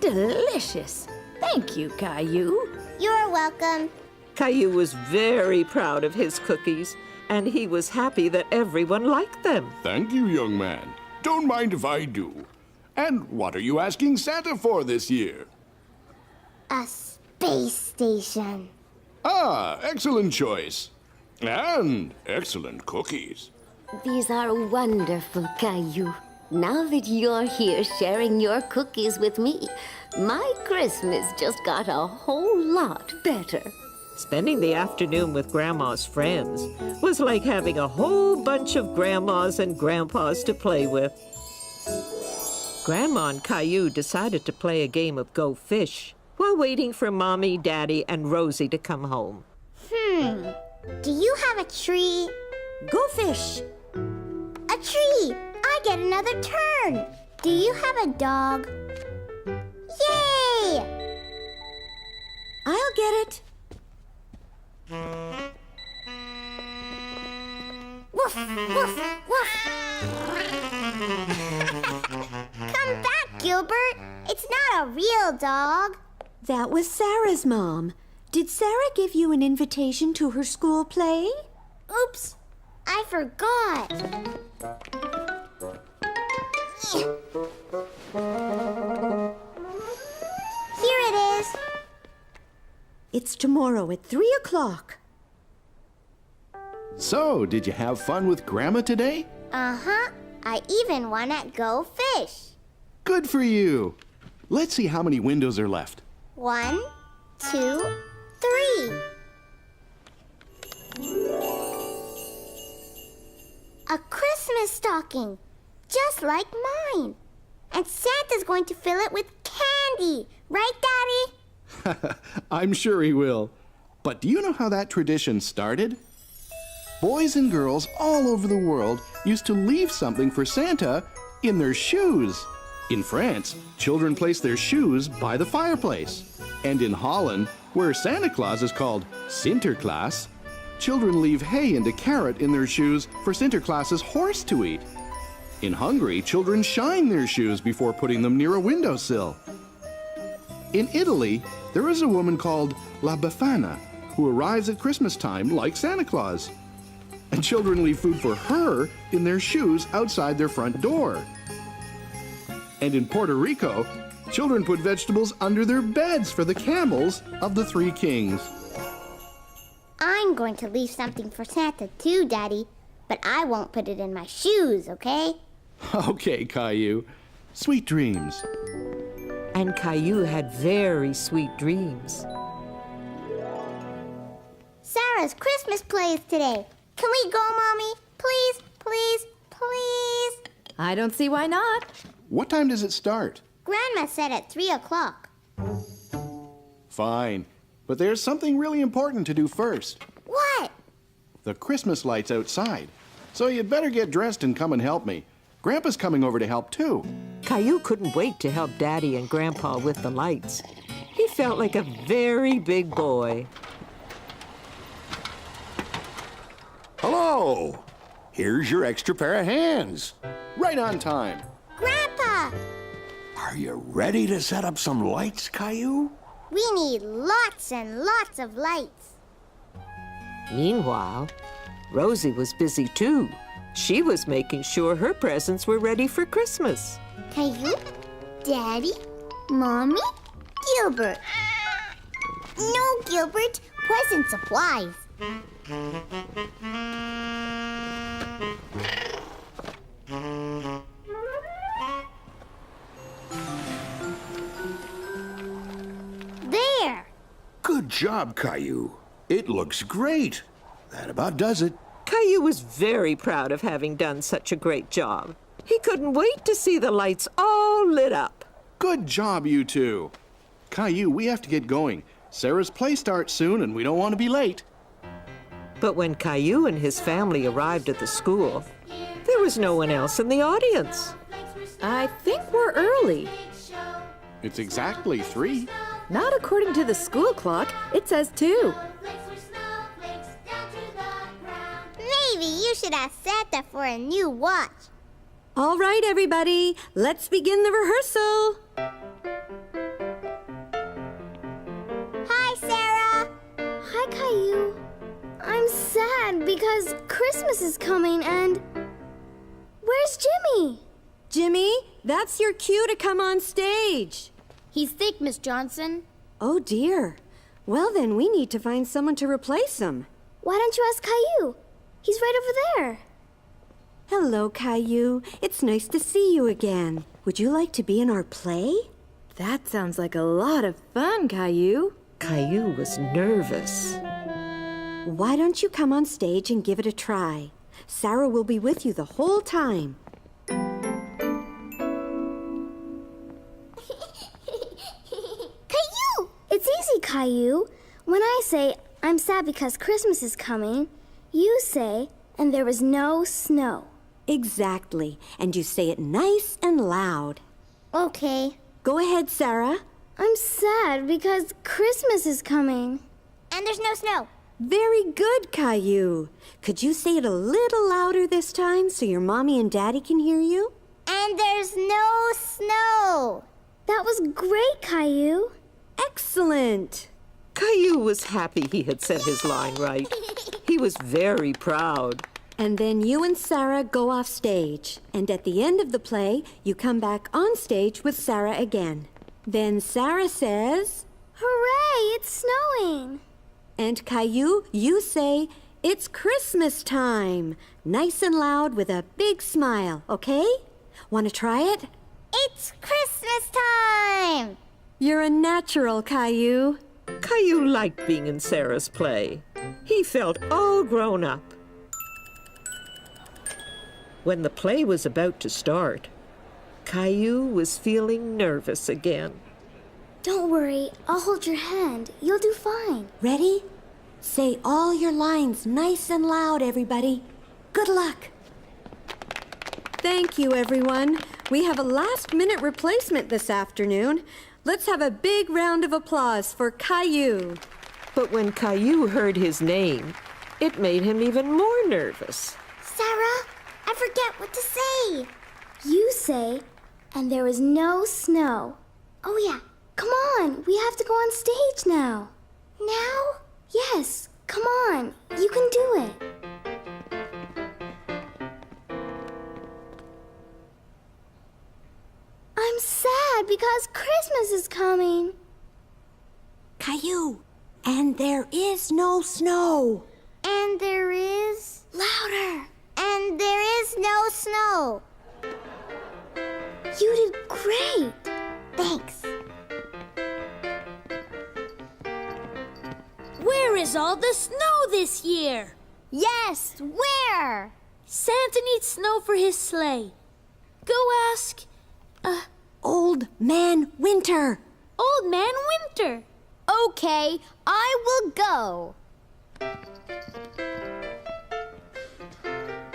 Delicious. Thank you, Caillou. You're welcome. Caillou was very proud of his cookies, and he was happy that everyone liked them. Thank you, young man. Don't mind if I do. And what are you asking Santa for this year? A space station. Ah, excellent choice. And excellent cookies. These are wonderful, Caillou. Now that you're here sharing your cookies with me, my Christmas just got a whole lot better. Spending the afternoon with Grandma's friends was like having a whole bunch of grandmas and grandpas to play with. Grandma and Caillou decided to play a game of Go Fish while waiting for Mommy, Daddy, and Rosie to come home. Do you have a tree? Go fish. A tree! I get another turn. Do you have a dog? Yay! I'll get it. Woof, woof, woof. Come back, Gilbert. It's not a real dog. That was Sarah's mom. Did Sarah give you an invitation to her school play? Oops, I forgot. Here it is. It's tomorrow at 3 o'clock. So, did you have fun with Grandma today? Uh-huh. I even won at Go Fish. Good for you. Let's see how many windows are left. 1, 2, 3. A Christmas stocking, just like mine. And Santa's going to fill it with candy. Right, Daddy? I'm sure he will. But do you know how that tradition started? Boys and girls all over the world used to leave something for Santa in their shoes. In France, children place their shoes by the fireplace. And in Holland, where Santa Claus is called Sinterklaas, children leave hay and a carrot in their shoes for Sinterklaas's horse to eat. In Hungary, children shine their shoes before putting them near a windowsill. In Italy, there is a woman called La Befana who arrives at Christmas time like Santa Claus. And children leave food for her in their shoes outside their front door. And in Puerto Rico, children put vegetables under their beds for the camels of the three kings. I'm going to leave something for Santa too, Daddy. But I won't put it in my shoes, okay? Okay, Caillou. Sweet dreams. And Caillou had very sweet dreams. Sarah's Christmas play is today. Can we go, Mommy? Please, please, please. I don't see why not. What time does it start? Grandma said at 3 o'clock. Fine. But there's something really important to do first. What? The Christmas lights outside. So you'd better get dressed and come and help me. Grandpa's coming over to help too. Caillou couldn't wait to help Daddy and Grandpa with the lights. He felt like a very big boy. Hello! Here's your extra pair of hands. Right on time. Grandpa! Are you ready to set up some lights, Caillou? We need lots and lots of lights. Meanwhile, Rosie was busy too. She was making sure her presents were ready for Christmas. Caillou, Daddy, Mommy, Gilbert. No, Gilbert, present supplies. There. Good job, Caillou. It looks great. That about does it. Caillou was very proud of having done such a great job. He couldn't wait to see the lights all lit up. Good job, you two. Caillou, we have to get going. Sarah's play starts soon, and we don't want to be late. But when Caillou and his family arrived at the school, there was no one else in the audience. I think we're early. It's exactly 3. Not according to the school clock. It says 2. Maybe you should ask Santa for a new watch. All right, everybody, let's begin the rehearsal. Hi, Sarah. Hi, Caillou. I'm sad because Christmas is coming and... Where's Jimmy? Jimmy, that's your cue to come on stage. He's sick, Miss Johnson. Oh, dear. Well, then we need to find someone to replace him. Why don't you ask Caillou? He's right over there. Hello, Caillou. It's nice to see you again. Would you like to be in our play? That sounds like a lot of fun, Caillou. Caillou was nervous. Why don't you come on stage and give it a try? Sarah will be with you the whole time. Caillou! It's easy, Caillou. When I say, I'm sad because Christmas is coming, you say, and there was no snow. Exactly. And you say it nice and loud. Okay. Go ahead, Sarah. I'm sad because Christmas is coming. And there's no snow. Very good, Caillou. Could you say it a little louder this time so your mommy and daddy can hear you? And there's no snow. That was great, Caillou. Excellent. Caillou was happy he had said his line right. He was very proud. And then you and Sarah go off stage. And at the end of the play, you come back on stage with Sarah again. Then Sarah says, Hooray, it's snowing. And Caillou, you say, it's Christmas time. Nice and loud with a big smile, okay? Want to try it? It's Christmas time. You're a natural, Caillou. Caillou liked being in Sarah's play. He felt all grown up. When the play was about to start, Caillou was feeling nervous again. Don't worry, I'll hold your hand. You'll do fine. Ready? Say all your lines nice and loud, everybody. Good luck. Thank you, everyone. We have a last-minute replacement this afternoon. Let's have a big round of applause for Caillou. But when Caillou heard his name, it made him even more nervous. Sarah, I forget what to say. You say, and there was no snow. Oh, yeah. Come on, we have to go on stage now. Now? Yes, come on. You can do it. I'm sad because Christmas is coming. Caillou, and there is no snow. And there is... Louder. And there is no snow. You did great. Thanks. Where is all the snow this year? Yes, where? Santa needs snow for his sleigh. Go ask... Old Man Winter. Old Man Winter. Okay, I will go.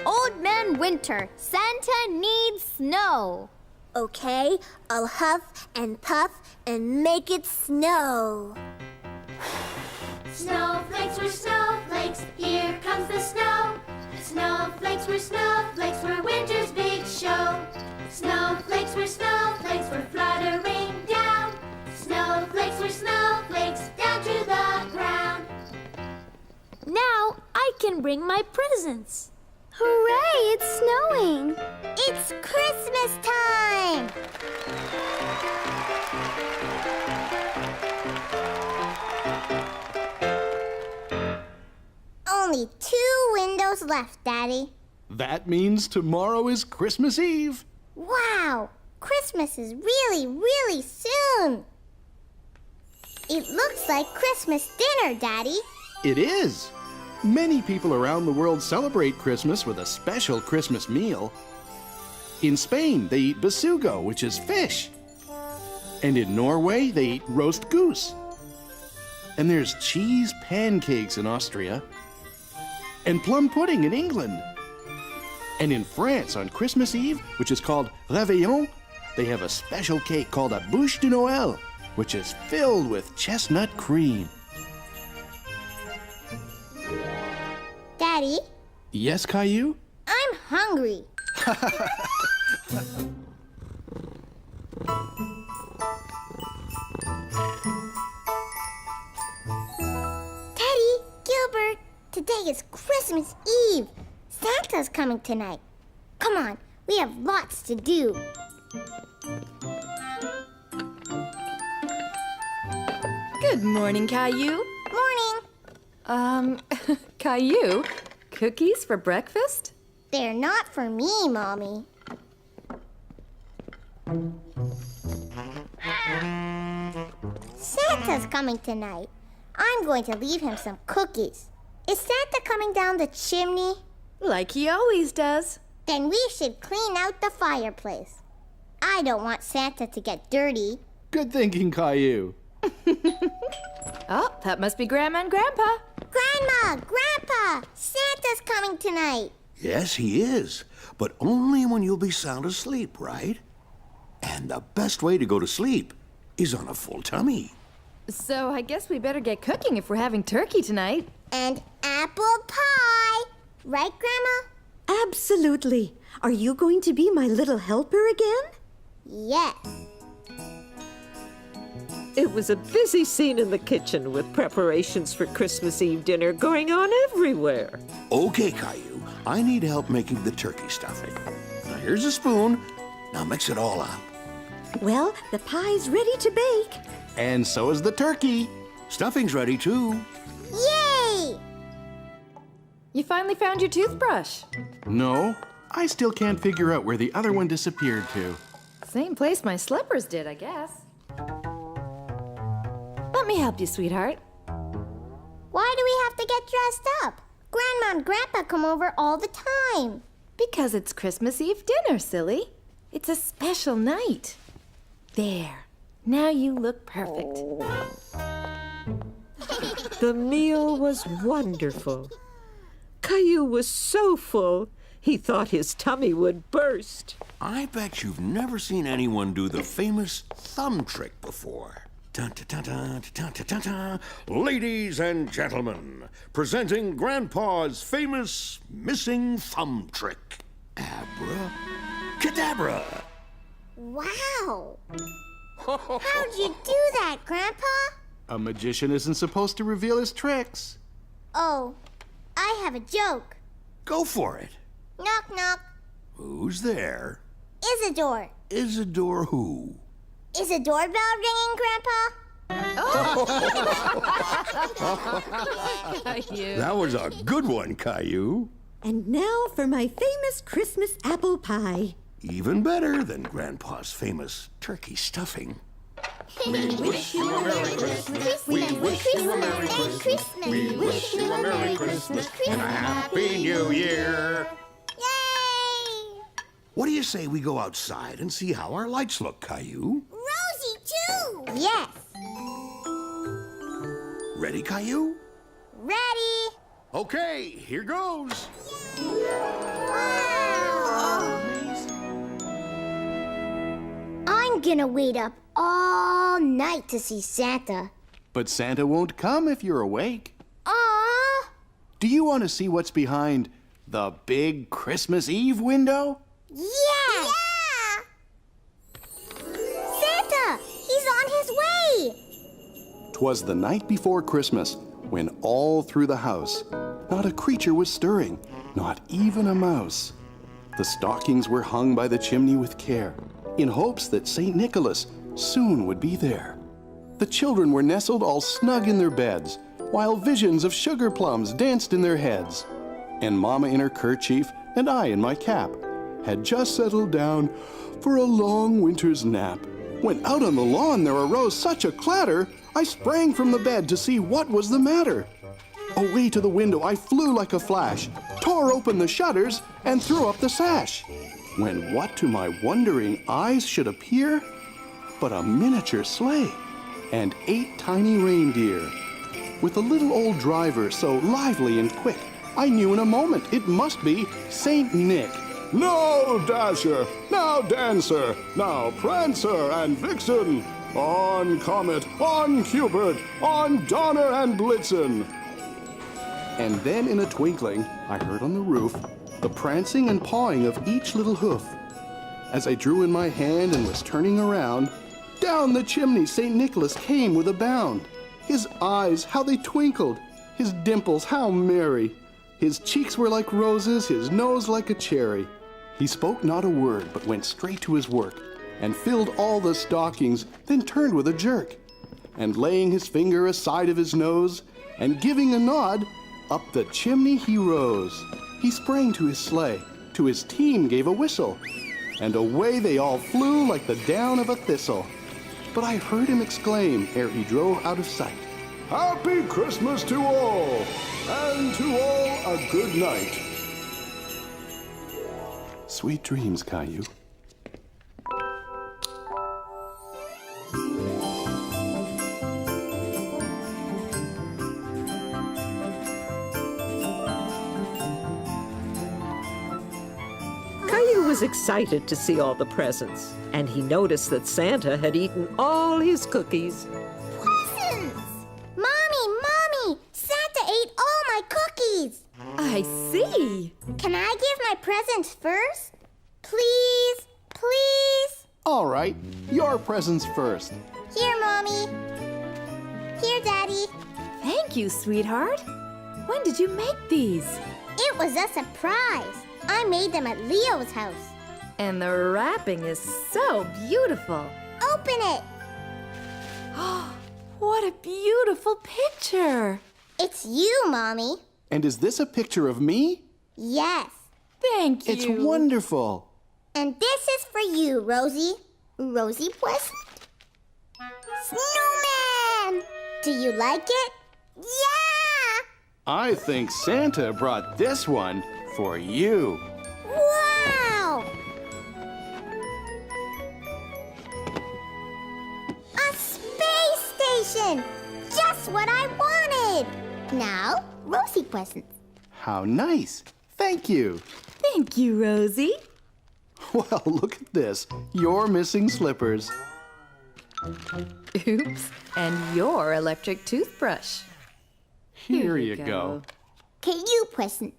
Old Man Winter, Santa needs snow. Okay, I'll huff and puff and make it snow. Snowflakes were snowflakes, here comes the snow. Snowflakes were winter's big show. Snowflakes were fluttering down. Snowflakes were snowflakes down to the ground. Now I can bring my presents. Hooray, it's snowing! It's Christmas time! Only 2 windows left, Daddy. That means tomorrow is Christmas Eve. Wow! Christmas is really, really soon! It looks like Christmas dinner, Daddy. It is. Many people around the world celebrate Christmas with a special Christmas meal. In Spain, they eat besugo, which is fish. And in Norway, they eat roast goose. And there's cheese pancakes in Austria. And plum pudding in England. And in France, on Christmas Eve, which is called Réveillon, they have a special cake called a bûche de Noël, which is filled with chestnut cream. Daddy, Yes, Caillou? I'm hungry. Teddy, Gilbert, today is Christmas Eve. Santa's coming tonight. Come on, we have lots to do. Good morning, Caillou. Morning. Caillou, cookies for breakfast? They're not for me, Mommy. Santa's coming tonight. I'm going to leave him some cookies. Is Santa coming down the chimney? Like he always does. Then we should clean out the fireplace. I don't want Santa to get dirty. Good thinking, Caillou. Oh, that must be Grandma and Grandpa. Grandma, Grandpa, Santa's coming tonight. Yes, he is, but only when you'll be sound asleep, right? And the best way to go to sleep is on a full tummy. So I guess we better get cooking if we're having turkey tonight. And apple pie. Right, Grandma? Absolutely. Are you going to be my little helper again? Yes. It was a busy scene in the kitchen with preparations for Christmas Eve dinner going on everywhere. Okay, Caillou, I need help making the turkey stuffing. Now here's a spoon. Now mix it all up. Well, the pie's ready to bake. And so is the turkey. Stuffing's ready too. Yay! You finally found your toothbrush. No, I still can't figure out where the other one disappeared to. Same place my slippers did, I guess. Let me help you, sweetheart. Why do we have to get dressed up? Grandma and Grandpa come over all the time. Because it's Christmas Eve dinner, silly. It's a special night. There. Now you look perfect. The meal was wonderful. Caillou was so full, he thought his tummy would burst. I bet you've never seen anyone do the famous thumb trick before. Dun-dun-dun-dun-dun-dun-dun-dun. Ladies and gentlemen, presenting Grandpa's famous missing thumb trick. Abra-cadabra. Wow. How'd you do that, Grandpa? A magician isn't supposed to reveal his tricks. Oh, I have a joke. Go for it. Knock, knock. Who's there? Isidore. Isidore who? Is a doorbell ringing, Grandpa? That was a good one, Caillou. And now for my famous Christmas apple pie. Even better than Grandpa's famous turkey stuffing. We wish you a Merry Christmas. We wish you a Merry Christmas. We wish you a Merry Christmas and a Happy New Year. Yay! What do you say we go outside and see how our lights look, Caillou? Rosie, too! Yes. Ready, Caillou? Ready. Okay, here goes. Wow! gonna wait up all night to see Santa. But Santa won't come if you're awake. Aww! Do you want to see what's behind the big Christmas Eve window? Yeah! Santa! He's on his way! 'Twas the night before Christmas, when all through the house, not a creature was stirring, not even a mouse. The stockings were hung by the chimney with care, in hopes that St. Nicholas soon would be there. The children were nestled all snug in their beds, while visions of sugar plums danced in their heads. And Mama in her kerchief, and I in my cap, had just settled down for a long winter's nap, when out on the lawn there arose such a clatter, I sprang from the bed to see what was the matter. Away to the window I flew like a flash, tore open the shutters, and threw up the sash. When what to my wondering eyes should appear but a miniature sleigh and 8 tiny reindeer. With a little old driver so lively and quick, I knew in a moment it must be Saint Nick. Now Dasher, now Dancer, now Prancer and Vixen, on Comet, on Cupid, on Donner and Blitzen. And then in a twinkling, I heard on the roof the prancing and pawing of each little hoof. As I drew in my hand and was turning around, down the chimney St. Nicholas came with a bound. His eyes, how they twinkled, his dimples, how merry. His cheeks were like roses, his nose like a cherry. He spoke not a word, but went straight to his work, and filled all the stockings, then turned with a jerk. And laying his finger aside of his nose, and giving a nod, up the chimney he rose. He sprang to his sleigh, to his team gave a whistle, and away they all flew like the down of a thistle. But I heard him exclaim, ere he drove out of sight, Happy Christmas to all, and to all a good night. Sweet dreams, Caillou. Caillou was excited to see all the presents, and he noticed that Santa had eaten all his cookies. Presents! Mommy! Santa ate all my cookies! I see. Can I give my presents first? Please? All right, your presents first. Here, Mommy. Here, Daddy. Thank you, sweetheart. When did you make these? It was a surprise. I made them at Leo's house. And the wrapping is so beautiful. Open it. What a beautiful picture. It's you, Mommy. And is this a picture of me? Yes. Thank you. It's wonderful. And this is for you, Rosie. Rosie present. Snowman! Do you like it? Yeah! I think Santa brought this one for you. Wow! A space station! Just what I wanted! Now, Rosie presents. How nice. Thank you. Thank you, Rosie. Well, look at this. Your missing slippers. Oops. And your electric toothbrush. Here you go. Caillou present.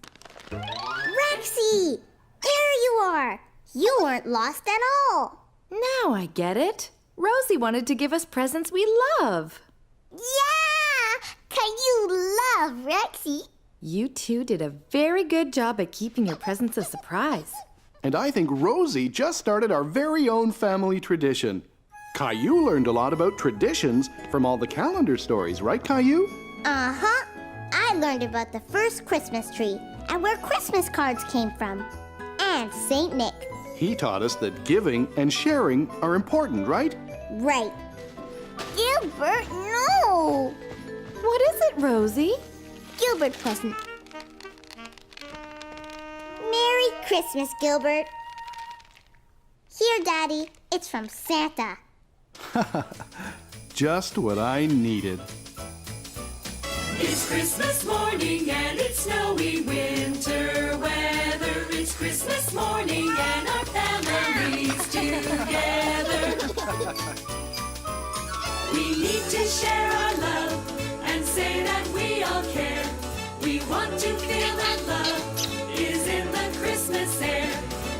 Rexy! There you are! You weren't lost at all. Now I get it. Rosie wanted to give us presents we love. Yeah! Caillou love Rexy. You two did a very good job at keeping your presents a surprise. And I think Rosie just started our very own family tradition. Caillou learned a lot about traditions from all the calendar stories, right, Caillou? Uh-huh. I learned about the first Christmas tree and where Christmas cards came from. And St. Nick. He taught us that giving and sharing are important, right? Right. Gilbert, no! What is it, Rosie? Gilbert present. Merry Christmas, Gilbert. Here, Daddy. It's from Santa. Just what I needed. It's Christmas morning and it's snowy winter weather. It's Christmas morning and our family's together. to share our love and say that we all care. We want to feel that love is in the Christmas air.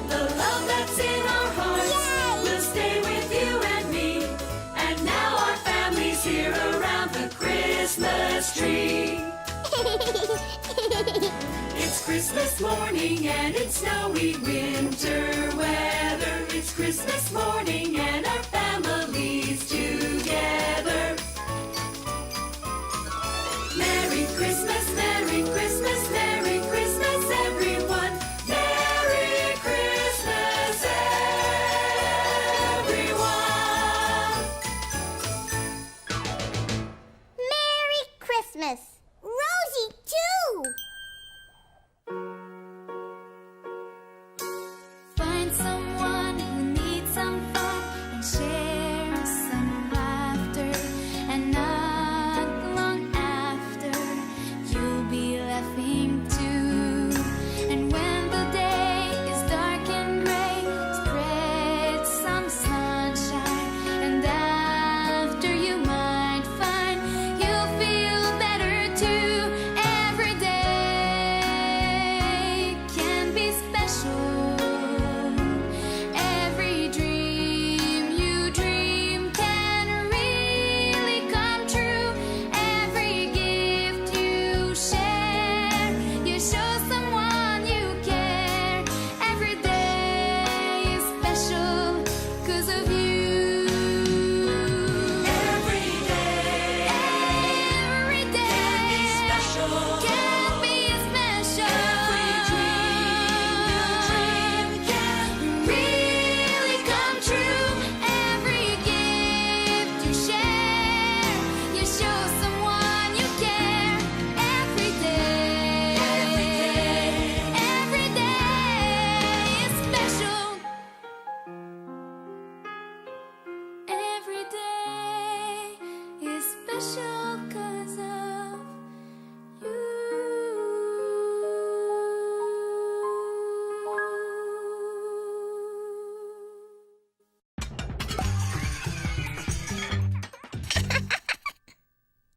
The love that's in our hearts will stay with you and me. And now our family's here around the Christmas tree. It's Christmas morning and it's snowy winter weather. It's Christmas morning and